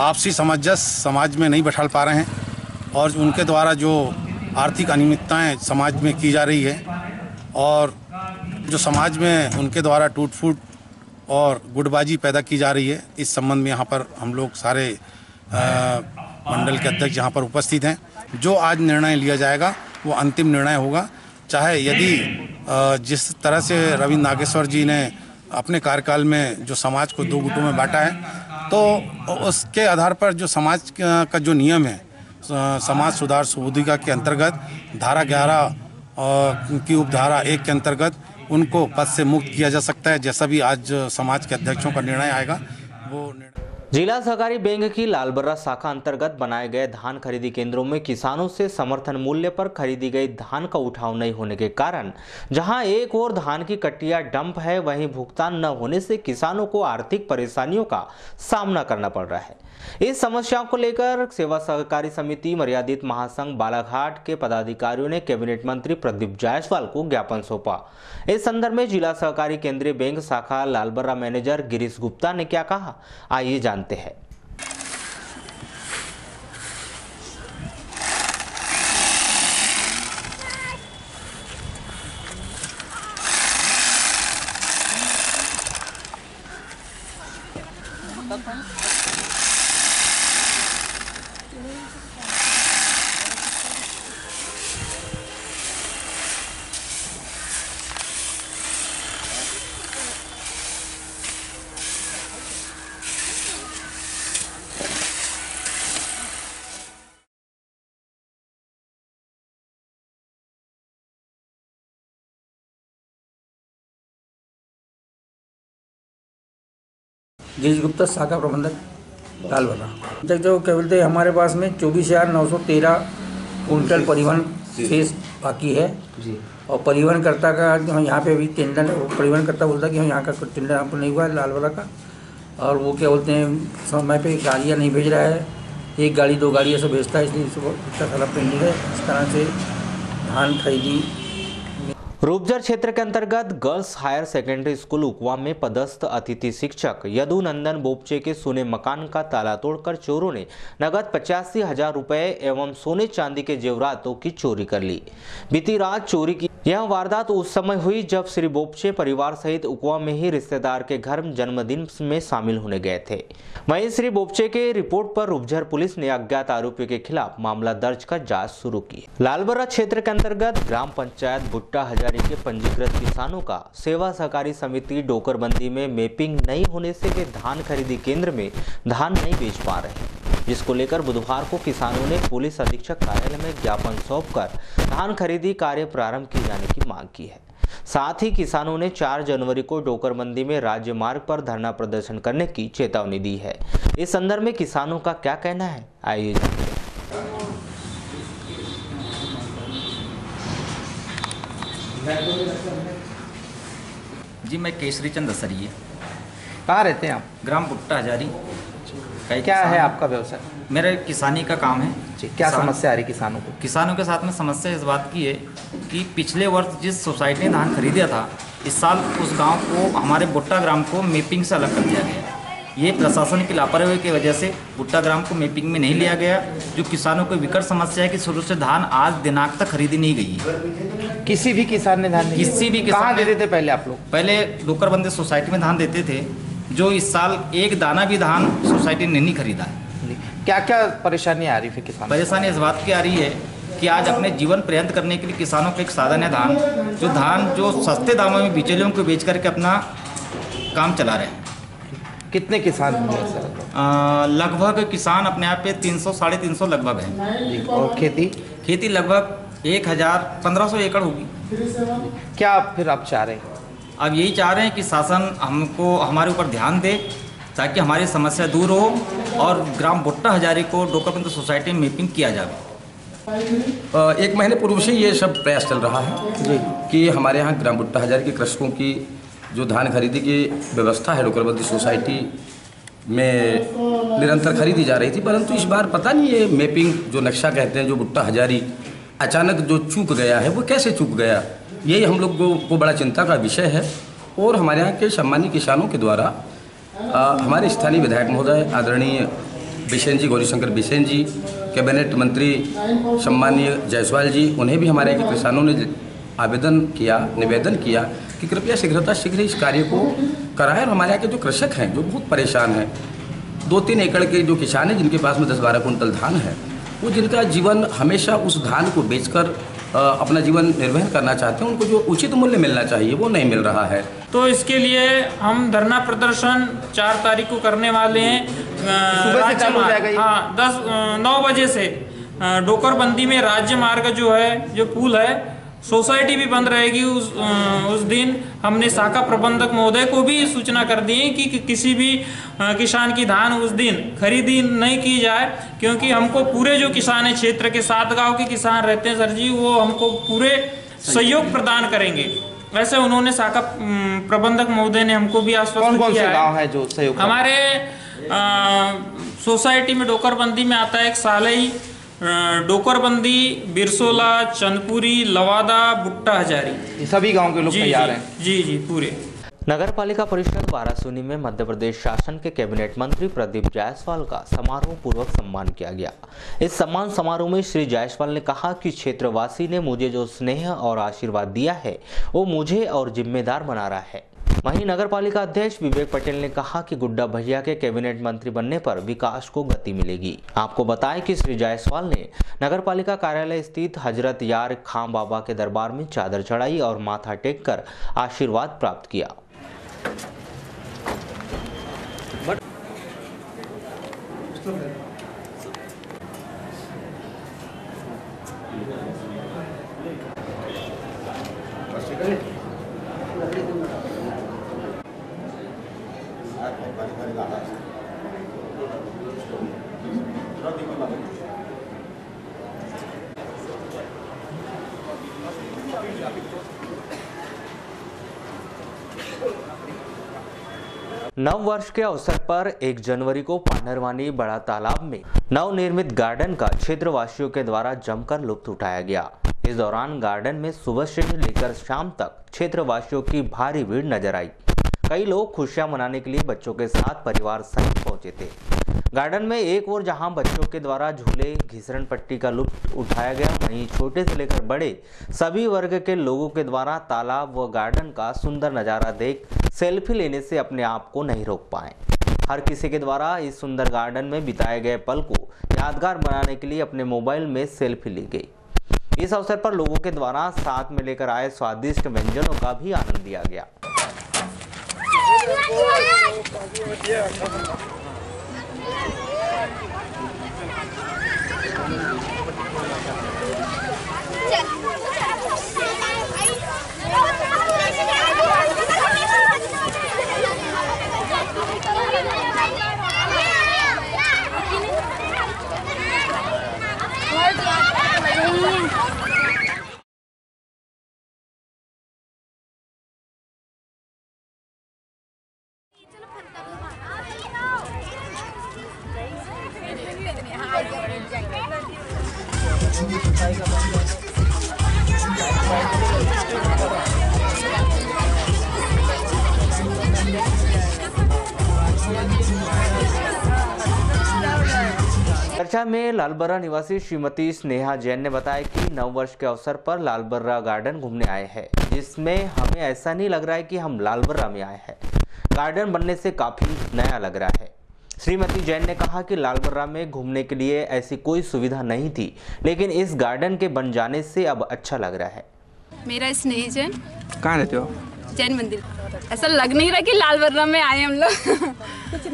आपसी सामंजस्य समाज में नहीं बैठा पा रहे हैं और उनके द्वारा जो आर्थिक अनियमितताएं समाज में की जा रही है और जो समाज में उनके द्वारा टूट फूट और गुटबाजी पैदा की जा रही है, इस संबंध में यहाँ पर हम लोग सारे मंडल के अध्यक्ष यहाँ पर उपस्थित हैं। जो आज निर्णय लिया जाएगा वो अंतिम निर्णय होगा। चाहे यदि जिस तरह से रविंद्र नागेश्वर जी ने अपने कार्यकाल में जो समाज को 2 गुटों में बांटा है, तो उसके आधार पर जो समाज का जो नियम है समाज सुधार सुबोधिका के अंतर्गत धारा 11 की उपधारा 1 के अंतर्गत उनको पद से मुक्त किया जा सकता है। जैसा भी आज समाज के अध्यक्षों का निर्णय आएगा वो जिला सहकारी बैंक की लालबर्रा शाखा अंतर्गत बनाए गए धान खरीदी केंद्रों में किसानों से समर्थन मूल्य पर खरीदी गई धान का उठाव नहीं होने के कारण जहां एक ओर धान की कट्टियां डंप है, वहीं भुगतान न होने से किसानों को आर्थिक परेशानियों का सामना करना पड़ रहा है। इस समस्याओं को लेकर सेवा सहकारी समिति मर्यादित महासंघ बालाघाट के पदाधिकारियों ने कैबिनेट मंत्री प्रदीप जायसवाल को ज्ञापन सौंपा। इस संदर्भ में जिला सहकारी केंद्रीय बैंक शाखा लालबर्रा मैनेजर गिरीश गुप्ता ने क्या कहा, आइए जानते हैं। गिरीश गुप्ता शाखा प्रबंधक लालबर्रा। जब जो क्या बोलते हैं हमारे पास में 24,913 कुंटल परिवहन शेष बाकी है जी। और परिवहनकर्ता का यहाँ पे अभी टेंडर परिवहनकर्ता बोलता है कि यहाँ का टेंडर यहाँ पर नहीं हुआ है लालबर्रा का, और वो क्या बोलते हैं समय पे गाड़ियाँ नहीं भेज रहा है, 1 गाड़ी 2 गाड़ी ऐसा भेजता है, इसलिए इसका सारा पेंडिंग है। इस तरह से धान खरीदी। रूपजर क्षेत्र के अंतर्गत girls higher secondary school Ukwa में पदस्थ अतिथि शिक्षक यदु नंदन बोपचे के सोने मकान का ताला तोड़कर चोरों ने नगद 85,000 रुपए एवं सोने चांदी के जेवरातों की चोरी कर ली। बीती रात चोरी की यह वारदात उस समय हुई जब श्री बोपचे परिवार सहित उकवा में ही रिश्तेदार के घर जन्मदिन में शामिल होने गए थे। वहीं श्री बोपचे के रिपोर्ट पर रूपझर पुलिस ने अज्ञात आरोपियों के खिलाफ मामला दर्ज कर जांच शुरू की। लालबर्रा क्षेत्र के अंतर्गत ग्राम पंचायत भुट्टा हजारी के पंजीकृत किसानों का सेवा सहकारी समिति डोकरबंदी में मैपिंग नहीं होने से वे धान खरीदी केंद्र में धान नहीं बेच पा रहे हैं, जिसको लेकर बुधवार को किसानों ने पुलिस अधीक्षक कार्यालय में ज्ञापन सौंपकर धान खरीदी कार्य प्रारंभ किए जाने की मांग की है। साथ ही किसानों ने 4 जनवरी को डोकरबंदी में राज्य मार्ग पर धरना प्रदर्शन करने की चेतावनी दी है। इस संदर्भ में किसानों का क्या कहना है, आइए जानते हैं। जी मैं केसरी चंद दसरिया। कहाँ रहते हैं आप? ग्राम भुट्टा हजारी। क्या है आपका व्यवसाय? मेरा किसानी का काम है जी। क्या समस्या आ रही किसानों को? किसानों के साथ में समस्या इस बात की है कि पिछले वर्ष जिस सोसाइटी ने धान खरीदा था, इस साल उस गांव को हमारे भुट्टा ग्राम को मैपिंग से अलग कर दिया गया। ये प्रशासन की लापरवाही की वजह से भुट्टा ग्राम को मैपिंग में नहीं लिया गया, जो किसानों को विकट समस्या है कि शुरू से धान आज दिनांक तक खरीदी नहीं गई है। किसी भी किसान ने धान नहीं? किसी भी किसान। कहाँ देते थे पहले आप लोग? पहले डोकरबंदी सोसाइटी में धान देते थे, जो इस साल एक दाना भी धान सोसाइटी ने नहीं खरीदा है। क्या क्या परेशानी आ रही है किसान? परेशानी इस बात की आ रही है कि आज अपने जीवन पर्यंत करने के लिए किसानों का एक साधन है धान जो सस्ते दामों में बिचौलियों को बेच करके अपना काम चला रहे हैं। कितने किसान होंगे सर? लगभग किसान अपने आप पे 300-350 लगभग है। और खेती लगभग 1,000-1,500 एकड़ होगी। क्या फिर आप चाह रहे हैं? अब यही चाह रहे हैं कि शासन हमको हमारे ऊपर ध्यान दे ताकि हमारी समस्या दूर हो और ग्राम भुट्टा हजारी को डोकरबंदी सोसाइटी में मैपिंग किया जाए। 1 महीने पूर्व से ये सब प्रयास चल रहा है जी कि हमारे यहाँ ग्राम भुट्टा हजारी के कृषकों की जो धान खरीदी की व्यवस्था है डोकरबंदी सोसाइटी में निरंतर खरीदी जा रही थी, परंतु इस बार पता नहीं ये मैपिंग जो नक्शा कहते हैं जो भुट्टा हजारी अचानक जो चूक गया है वो कैसे चूक गया, यही हम लोग को बड़ा चिंता का विषय है। और हमारे यहाँ के सम्मानित किसानों के द्वारा हमारे स्थानीय विधायक महोदय आदरणीय बिसेन जी, गौरीशंकर बिसेन जी, कैबिनेट मंत्री सम्मानीय जायसवाल जी, उन्हें भी हमारे के किसानों ने आवेदन किया, निवेदन किया कि कृपया शीघ्र इस कार्य को कराएं। और हमारे यहाँ के जो कृषक हैं जो बहुत परेशान हैं, 2-3 एकड़ के जो किसान हैं जिनके पास में 10-12 कुंटल धान है, वो जिनका जीवन हमेशा उस धान को बेचकर अपना जीवन निर्वहन करना चाहते हैं, उनको जो उचित मूल्य मिलना चाहिए वो नहीं मिल रहा है। तो इसके लिए हम धरना प्रदर्शन 4 तारीख को करने वाले हैं। सुबह से चालू हो जाएगा ये? हाँ, 9 बजे से डोकरबंदी में राज्य मार्ग जो है, जो पुल है, सोसाइटी भी बंद रहेगी। उस दिन हमने शाखा प्रबंधक महोदय को भी सूचना कर दी है कि किसी भी किसान की धान उस दिन खरीदी नहीं की जाए, क्योंकि हमको पूरे जो किसान है क्षेत्र के 7 गांव के किसान रहते हैं सर जी, वो हमको पूरे सहयोग प्रदान करेंगे। वैसे उन्होंने शाखा प्रबंधक महोदय ने हमको भी आश्वस्त कौन किया से गाँव है जो सहयोग? हमारे सोसाइटी में डोकरबंदी में आता है एक सालई, डोकरबंदी, बिरसोला, चंदपुरी, लवादा, बुट्टा हजारी, ये सभी गांव के लोग तैयार हैं। जी पूरे। नगर पालिका परिषद वाराणसी में मध्य प्रदेश शासन के कैबिनेट मंत्री प्रदीप जायसवाल का समारोह पूर्वक सम्मान किया गया। इस सम्मान समारोह में श्री जायसवाल ने कहा कि क्षेत्रवासी ने मुझे जो स्नेह और आशीर्वाद दिया है वो मुझे और जिम्मेदार बना रहा है। वहीं नगर पालिका अध्यक्ष विवेक पटेल ने कहा कि गुड्डा भैया के कैबिनेट मंत्री बनने पर विकास को गति मिलेगी। आपको बताएं कि श्री जायसवाल ने नगर पालिका कार्यालय स्थित हजरत यार खां बाबा के दरबार में चादर चढ़ाई और माथा टेक कर आशीर्वाद प्राप्त किया। नव वर्ष के अवसर पर 1 जनवरी को पांडरवानी बड़ा तालाब में नवनिर्मित गार्डन का क्षेत्रवासियों के द्वारा जमकर लुत्फ उठाया गया। इस दौरान गार्डन में सुबह से लेकर शाम तक क्षेत्रवासियों की भारी भीड़ नजर आई। कई लोग खुशियां मनाने के लिए बच्चों के साथ परिवार सहित पहुंचे थे। गार्डन में एक ओर जहां बच्चों के द्वारा झूले, घिसरण पट्टी का लुत्फ उठाया गया, वहीं छोटे से लेकर बड़े सभी वर्ग के लोगों के द्वारा तालाब व गार्डन का सुंदर नजारा देख सेल्फी लेने से अपने आप को नहीं रोक पाए। हर किसी के द्वारा इस सुंदर गार्डन में बिताए गए पल को यादगार बनाने के लिए अपने मोबाइल में सेल्फी ली गई। इस अवसर पर लोगों के द्वारा साथ में लेकर आए स्वादिष्ट व्यंजनों का भी आनंद लिया गया। चर्चा में लालबर्रा निवासी श्रीमती स्नेहा जैन ने बताया कि नव वर्ष के अवसर पर लालबर्रा गार्डन घूमने आए हैं, जिसमें हमें ऐसा नहीं लग रहा है कि हम लालबर्रा में आए हैं। गार्डन बनने से काफी नया लग रहा है। श्रीमती जैन ने कहा कि लालबर्रा में घूमने के लिए ऐसी कोई सुविधा नहीं थी, लेकिन इस गार्डन के बन जाने से अब अच्छा लग रहा है। मेरा स्नेह जैन। कहाँ रहते हो? जैन मंदिर। ऐसा लग नहीं रहा कि लालबर्रा में आए हम लोग। कुछ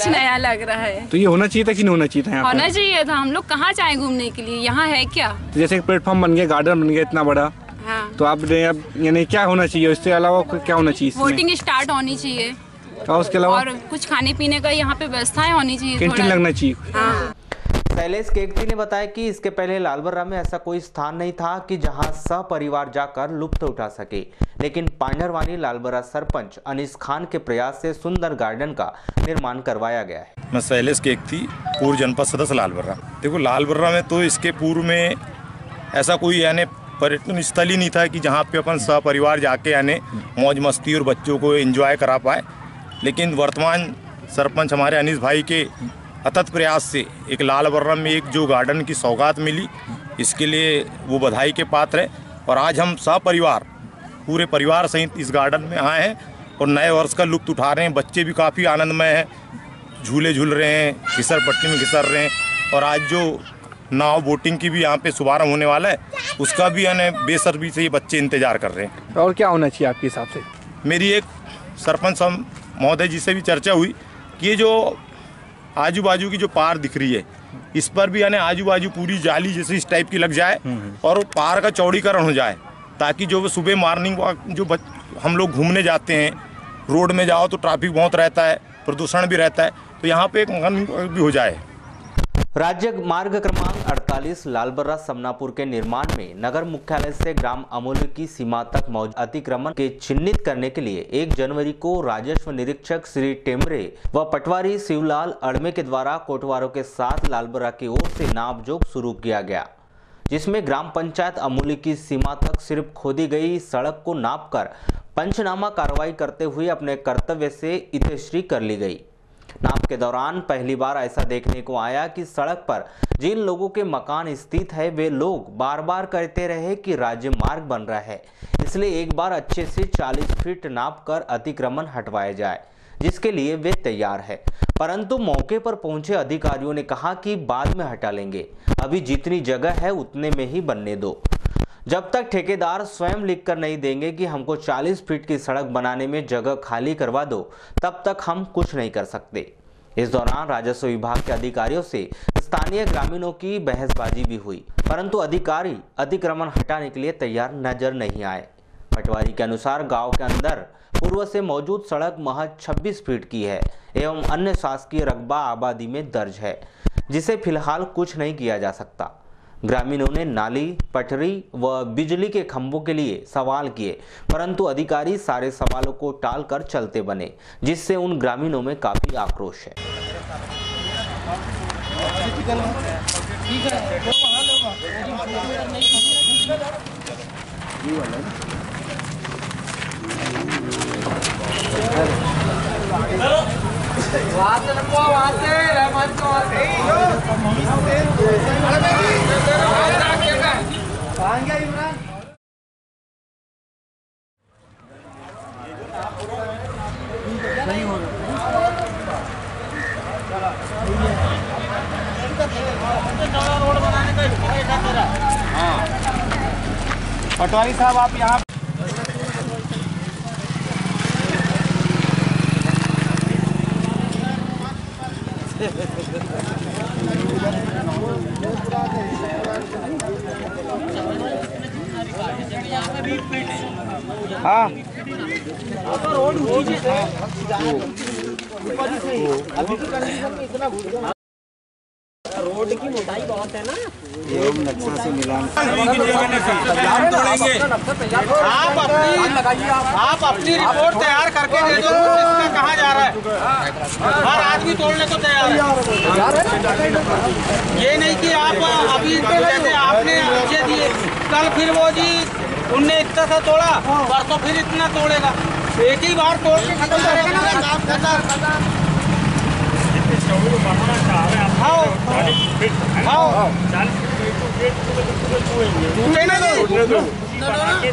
नया लग रहा है। तो ये होना चाहिए था कि नहीं होना चाहिए था? यहाँ होना चाहिए था। हम लोग कहाँ जाए घूमने के लिए, यहाँ है क्या? जैसे प्लेटफॉर्म बन गया, गार्डन बन गया इतना बड़ा, हाँ। तो आप यानी क्या होना चाहिए, इसके अलावा क्या होना चाहिए? वोटिंग स्टार्ट होनी चाहिए और उसके अलावा और कुछ खाने पीने का यहाँ पे व्यवस्थाएं होनी चाहिए, कैंटीन लगना चाहिए। हाँ। शैलेश केकती ने बताया कि इसके पहले लालबर्रा में ऐसा कोई स्थान नहीं था कि जहां सपरिवार जाकर लुत्फ उठा सके, लेकिन पांडरवानी लालबर्रा सरपंच अनीस खान के प्रयास से सुंदर गार्डन का निर्माण करवाया गया है। मैं शैलेश केकती, पूर्व जनपद सदस्य लालबर्रा। देखो, लालबर्रा में तो इसके पूर्व में ऐसा कोई यानी पर्यटन स्थल ही नहीं था कि जहाँ पे अपन सपरिवार जाके यानी मौज मस्ती और बच्चों को एंजॉय करा पाए, लेकिन वर्तमान सरपंच हमारे अनीस भाई के अथक प्रयास से एक लालबर्रा में एक जो गार्डन की सौगात मिली, इसके लिए वो बधाई के पात्र है। और आज हम सपरिवार पूरे परिवार सहित इस गार्डन में आए हैं और नए वर्ष का लुत्फ उठा रहे हैं। बच्चे भी काफ़ी आनंदमय हैं, झूले झूल रहे हैं, घिसर पट्टी में घिसर रहे हैं। और आज जो नाव बोटिंग की भी यहाँ पे शुभारंभ होने वाला है, उसका भी यानी बेसब्री से ये बच्चे इंतजार कर रहे हैं। और क्या होना चाहिए आपके हिसाब से? मेरी एक सरपंच महोदय जी से भी चर्चा हुई कि ये जो आजू बाजू की जो पार दिख रही है, इस पर भी यानी आजू बाजू पूरी जाली जैसे इस टाइप की लग जाए और पार का चौड़ीकरण हो जाए, ताकि जो सुबह मॉर्निंग वॉक जो हम लोग घूमने जाते हैं, रोड में जाओ तो ट्रैफिक बहुत रहता है, प्रदूषण भी रहता है, तो यहाँ पे एक मॉर्निंग वॉक भी हो जाए। राज्य मार्ग क्रमांक 48 लालबर्रा समनापुर के निर्माण में नगर मुख्यालय से ग्राम अमूल्य की सीमा तक मौजूद अतिक्रमण के चिन्हित करने के लिए 1 जनवरी को राजस्व निरीक्षक श्री टेमरे व पटवारी शिवलाल अड़मे के द्वारा कोटवारों के साथ लालबर्रा की ओर से नापजोख शुरू किया गया, जिसमें ग्राम पंचायत अमूल्य की सीमा तक सिर्फ खोदी गई सड़क को नापकर पंचनामा कार्रवाई करते हुए अपने कर्तव्य से इतिश्री कर ली गई। नाप के दौरान पहली बार ऐसा देखने को आया कि सड़क पर जिन लोगों के मकान स्थित है वे लोग बार बार कहते रहे कि राज्य मार्ग बन रहा है, इसलिए एक बार अच्छे से 40 फीट नाप कर अतिक्रमण हटवाया जाए, जिसके लिए वे तैयार है। परंतु मौके पर पहुंचे अधिकारियों ने कहा कि बाद में हटा लेंगे, अभी जितनी जगह है उतने में ही बनने दो। जब तक ठेकेदार स्वयं लिखकर नहीं देंगे कि हमको 40 फीट की सड़क बनाने में जगह खाली करवा दो, तब तक हम कुछ नहीं कर सकते। इस दौरान राजस्व विभाग के अधिकारियों से स्थानीय ग्रामीणों की बहसबाजी भी हुई, परंतु अधिकारी अतिक्रमण हटाने के लिए तैयार नजर नहीं आए। पटवारी के अनुसार गांव के अंदर पूर्व से मौजूद सड़क महज 26 फीट की है एवं अन्य शासकीय रकबा आबादी में दर्ज है, जिसे फिलहाल कुछ नहीं किया जा सकता। ग्रामीणों ने नाली, पटरी व बिजली के खंभों के लिए सवाल किए, परंतु अधिकारी सारे सवालों को टालकर चलते बने, जिससे उन ग्रामीणों में काफी आक्रोश है। पटवारी साहब आप यहाँ हाँ रोड रोड की मोटाई बहुत है ना, एवं नक्शा से मिलान आप अपनी रिपोर्ट तैयार करके दे दो, इसका कहाँ जा रहा है, हर आदमी तोड़ने को तैयार है। ये नहीं कि आप अभी जैसे आपने अच्छे दिए, कल फिर वो जी उनने इतना सा तोड़ा, परसों फिर इतना तोड़ेगा, एक ही बार तोड़ के खत्म करेगा।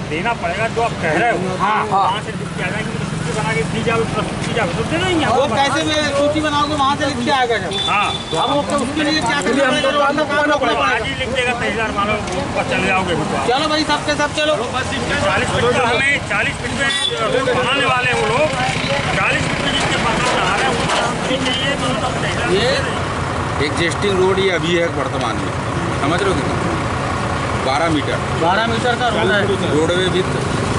देना पड़ेगा जो आप कह रहे हो। वहाँ से लिख के आ जाएंगे, सूची बना के दी जाओ, सूची जाओ तो देना ही है। वो कैसे में सूची बनाओगे, वहाँ से लिख के आएगा जब। हाँ, अब वो उसके लिए क्या करना पड़ेगा? आज ही लिख देगा तहसीलदार, मानो चले जाओगे। चलो भाई सबके सब चलो। 40 फीट का हमें 40 फीट में रोड बनाने वाले हैं वो लोग, 40 फीट में जिसके मकान बना रहे हैं वो चाहिए। ये एग्जिस्टिंग रोड ये अभी है वर्तमान में, समझ रहे हो कितना? 12 मीटर 12 मीटर का रोड है। रोडवे विथ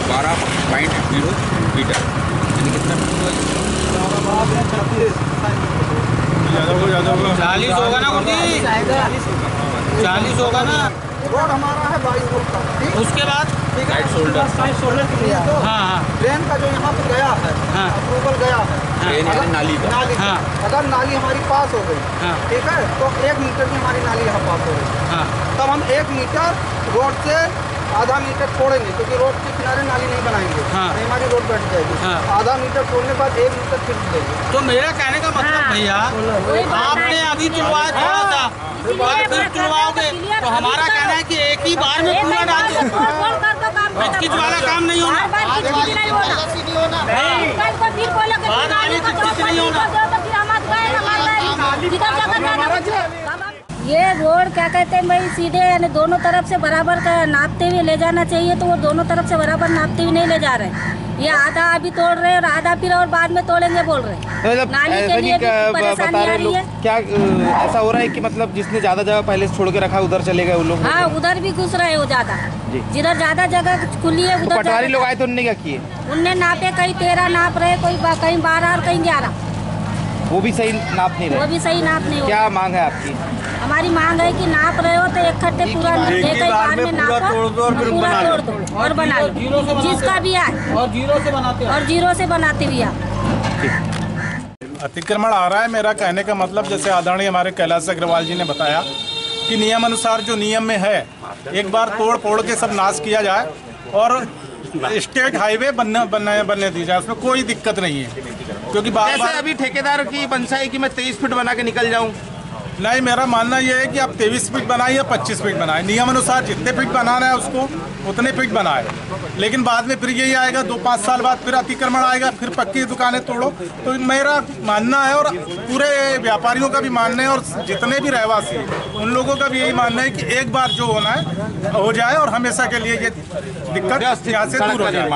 12.0 मीटर, यानी कितना 40 होगा ना कुर्सी, 40 होगा ना। रोड हमारा है 22 फुट का। उसके बाद साइड शोल्डर हाँ ट्रेन का जो यहाँ पे गया है, अप्रूवल गया है, ट्रेन यानी नाली का, अगर नाली हमारी पास हो गई, ठीक है, तो 1 मीटर की हमारी नाली यहाँ पास हो गई, तब हम 1 मीटर रोड से आधा मीटर छोड़ेंगे, क्योंकि रोड के किनारे नाली नहीं बनाएंगे, हमारी रोड बैठ जाएगी। आधा मीटर छोड़ने के बाद 1 मीटर फिर देंगे। तो मेरा कहने का मतलब भैया, आपने अभी तुड़वाया थोड़ा सा, फिर तुड़वाओगे, तो हमारा कहना है कि एक ही बार में पूरा डाल दो, किचकिच वाला काम नहीं होना, ये रोड क्या कहते हैं भाई, सीधे यानी दोनों तरफ से बराबर का नापते हुए ले जाना चाहिए, तो वो दोनों तरफ से बराबर नापते हुए नहीं ले जा रहे। ये आधा अभी तोड़ रहे और आधा फिर और बाद में तोड़ेंगे बोल रहे। मतलब नाली के लिए भी परेशानी आ रही है। क्या ऐसा हो रहा है कि मतलब जिसने ज्यादा जगह पहले से छोड़ के रखा उधर चले गए वो लोग? हाँ, उधर भी घुस रहे हो ज्यादा, जिधर ज्यादा जगह खुली है उधर। पटवारी लोग आए तो उन्होंने क्या किए? उनने नापे, कहीं 13 नाप रहे, कहीं 12 और कहीं 11। वो भी सही नाप नहीं रहे? वो भी सही नाप नहीं हो। क्या मांग है आपकी? हमारी मांग है कि नाप रहे हो तो एक खट्टे पूरा एक बार में नापो, पूरा तोड़ दो और बना लो, जिसका भी आए, और जीरो से बनाते भी आए। अतिक्रमण आ रहा है। मेरा कहने का मतलब, जैसे आदरणीय हमारे कैलाश अग्रवाल जी ने बताया कि नियम अनुसार जो नियम में है, एक बार तोड़ फोड़ के सब नाश किया जाए और स्टेट हाईवे बनने दी जाए, उसमें कोई दिक्कत नहीं है। क्योंकि बार अभी ठेकेदार की मंशा है कि मैं 23 फीट बना के निकल जाऊं। नहीं, मेरा मानना यह है कि आप 23 फीट बनाए या 25 फीट बनाए, नियम अनुसार जितने फीट बनाना है उसको उतने फीट बनाए। लेकिन बाद में फिर यही आएगा, 2-5 साल बाद फिर अतिक्रमण आएगा, फिर पक्की दुकानें तोड़ो। तो मेरा मानना है और पूरे व्यापारियों का भी मानना है और जितने भी रहवासी उन लोगों का भी यही मानना है कि एक बार जो होना है हो जाए और हमेशा के लिए ये दिक्कत यहाँ से दूर हो जाए।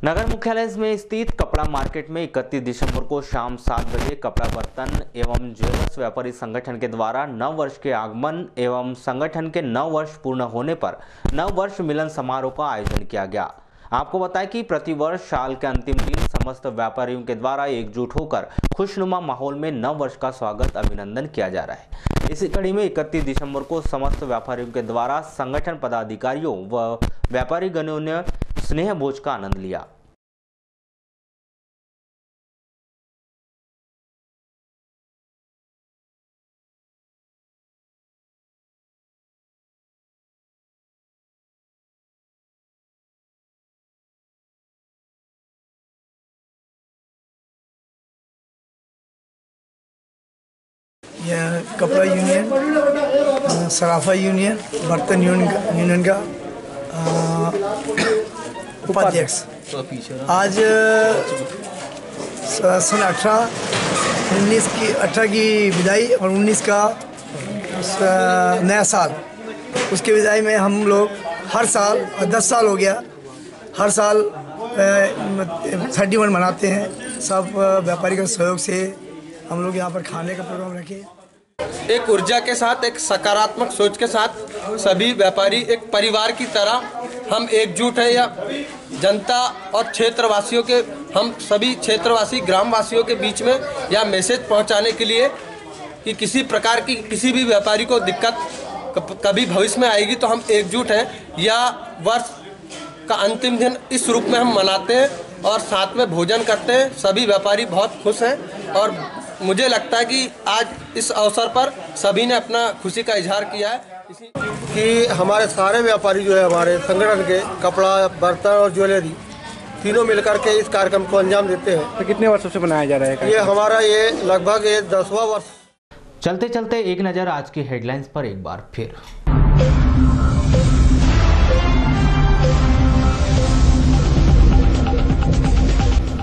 नगर मुख्यालय में स्थित कपड़ा मार्केट में 31 दिसंबर को शाम 7 बजे कपड़ा बर्तन एवं ज्वेलर्स व्यापारी संगठन के द्वारा 9 वर्ष के आगमन एवं संगठन के 9 वर्ष पूर्ण होने पर 9 वर्ष मिलन समारोह का आयोजन किया गया। आपको बताएं कि प्रतिवर्ष साल के अंतिम दिन समस्त व्यापारियों के द्वारा एकजुट होकर खुशनुमा माहौल में 9 वर्ष का स्वागत अभिनंदन किया जा रहा है। इसी कड़ी में 31 दिसंबर को समस्त व्यापारियों के द्वारा संगठन पदाधिकारियों व व्यापारी गणों ने स्नेह भोज का आनंद लिया। यह कपड़ा यूनियन, सराफा यूनियन, बर्तन यूनियन का उपाध्यक्ष आज सन 18 की विदाई और 19 का नया साल, उसके विदाई में हम लोग हर साल 10 साल हो गया, हर साल 31 मनाते हैं। सब व्यापारी के सहयोग से हम लोग यहाँ पर खाने का प्रोग्राम रखे। एक ऊर्जा के साथ, एक सकारात्मक सोच के साथ सभी व्यापारी एक परिवार की तरह हम एकजुट हैं। या जनता और क्षेत्रवासियों के, हम सभी क्षेत्रवासी ग्रामवासियों के बीच में यह मैसेज पहुंचाने के लिए कि किसी प्रकार की किसी भी व्यापारी को दिक्कत कभी भविष्य में आएगी तो हम एकजुट हैं। यह वर्ष का अंतिम दिन इस रूप में हम मनाते हैं और साथ में भोजन करते हैं। सभी व्यापारी बहुत खुश हैं और मुझे लगता है कि आज इस अवसर पर सभी ने अपना खुशी का इजहार किया है कि हमारे सारे व्यापारी जो है हमारे संगठन के कपड़ा, बर्तन और ज्वेलरी तीनों मिलकर के इस कार्यक्रम को अंजाम देते हैं। तो कितने वर्षों से मनाया जा रहा है ये हमारा ये लगभग 10वां वर्ष। चलते चलते एक नज़र आज की हेडलाइंस पर एक बार फिर।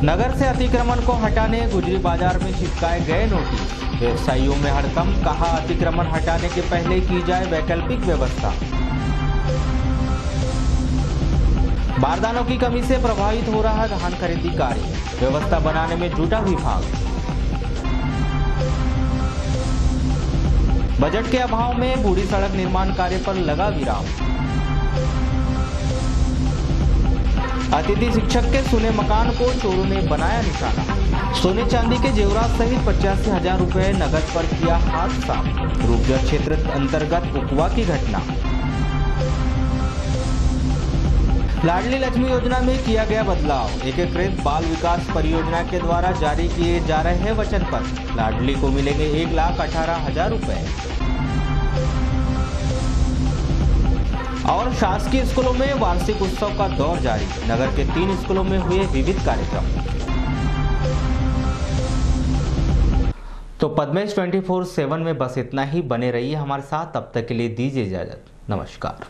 नगर से अतिक्रमण को हटाने गुजरी बाजार में चिपकाए गए नोटिस। व्यवसायियों में हड़कंप, कहा अतिक्रमण हटाने के पहले की जाए वैकल्पिक व्यवस्था। बारदानों की कमी से प्रभावित हो रहा धान खरीदी कार्य, व्यवस्था बनाने में जुटा विभाग। बजट के अभाव में बूढ़ी सड़क निर्माण कार्य पर लगा विराम। अतिथि शिक्षक के सुने मकान को चोरों ने बनाया निशाना। सोने चांदी के जेवरात सहित 85,000 रुपए नकद पर किया हादसा। रूपगढ़ क्षेत्र अंतर्गत उकवा की घटना। लाडली लक्ष्मी योजना में किया गया बदलाव, एकीकृत बाल विकास परियोजना के द्वारा जारी किए जा रहे हैं वचन पत्र। लाडली को मिलेंगे 1,18,000 रुपए। और शासकीय स्कूलों में वार्षिक उत्सव का दौर जारी, नगर के 3 स्कूलों में हुए विविध कार्यक्रम। तो पद्मेश 24/7 में बस इतना ही। बने रहिए हमारे साथ, तब तक के लिए दीजिए इजाजत। नमस्कार।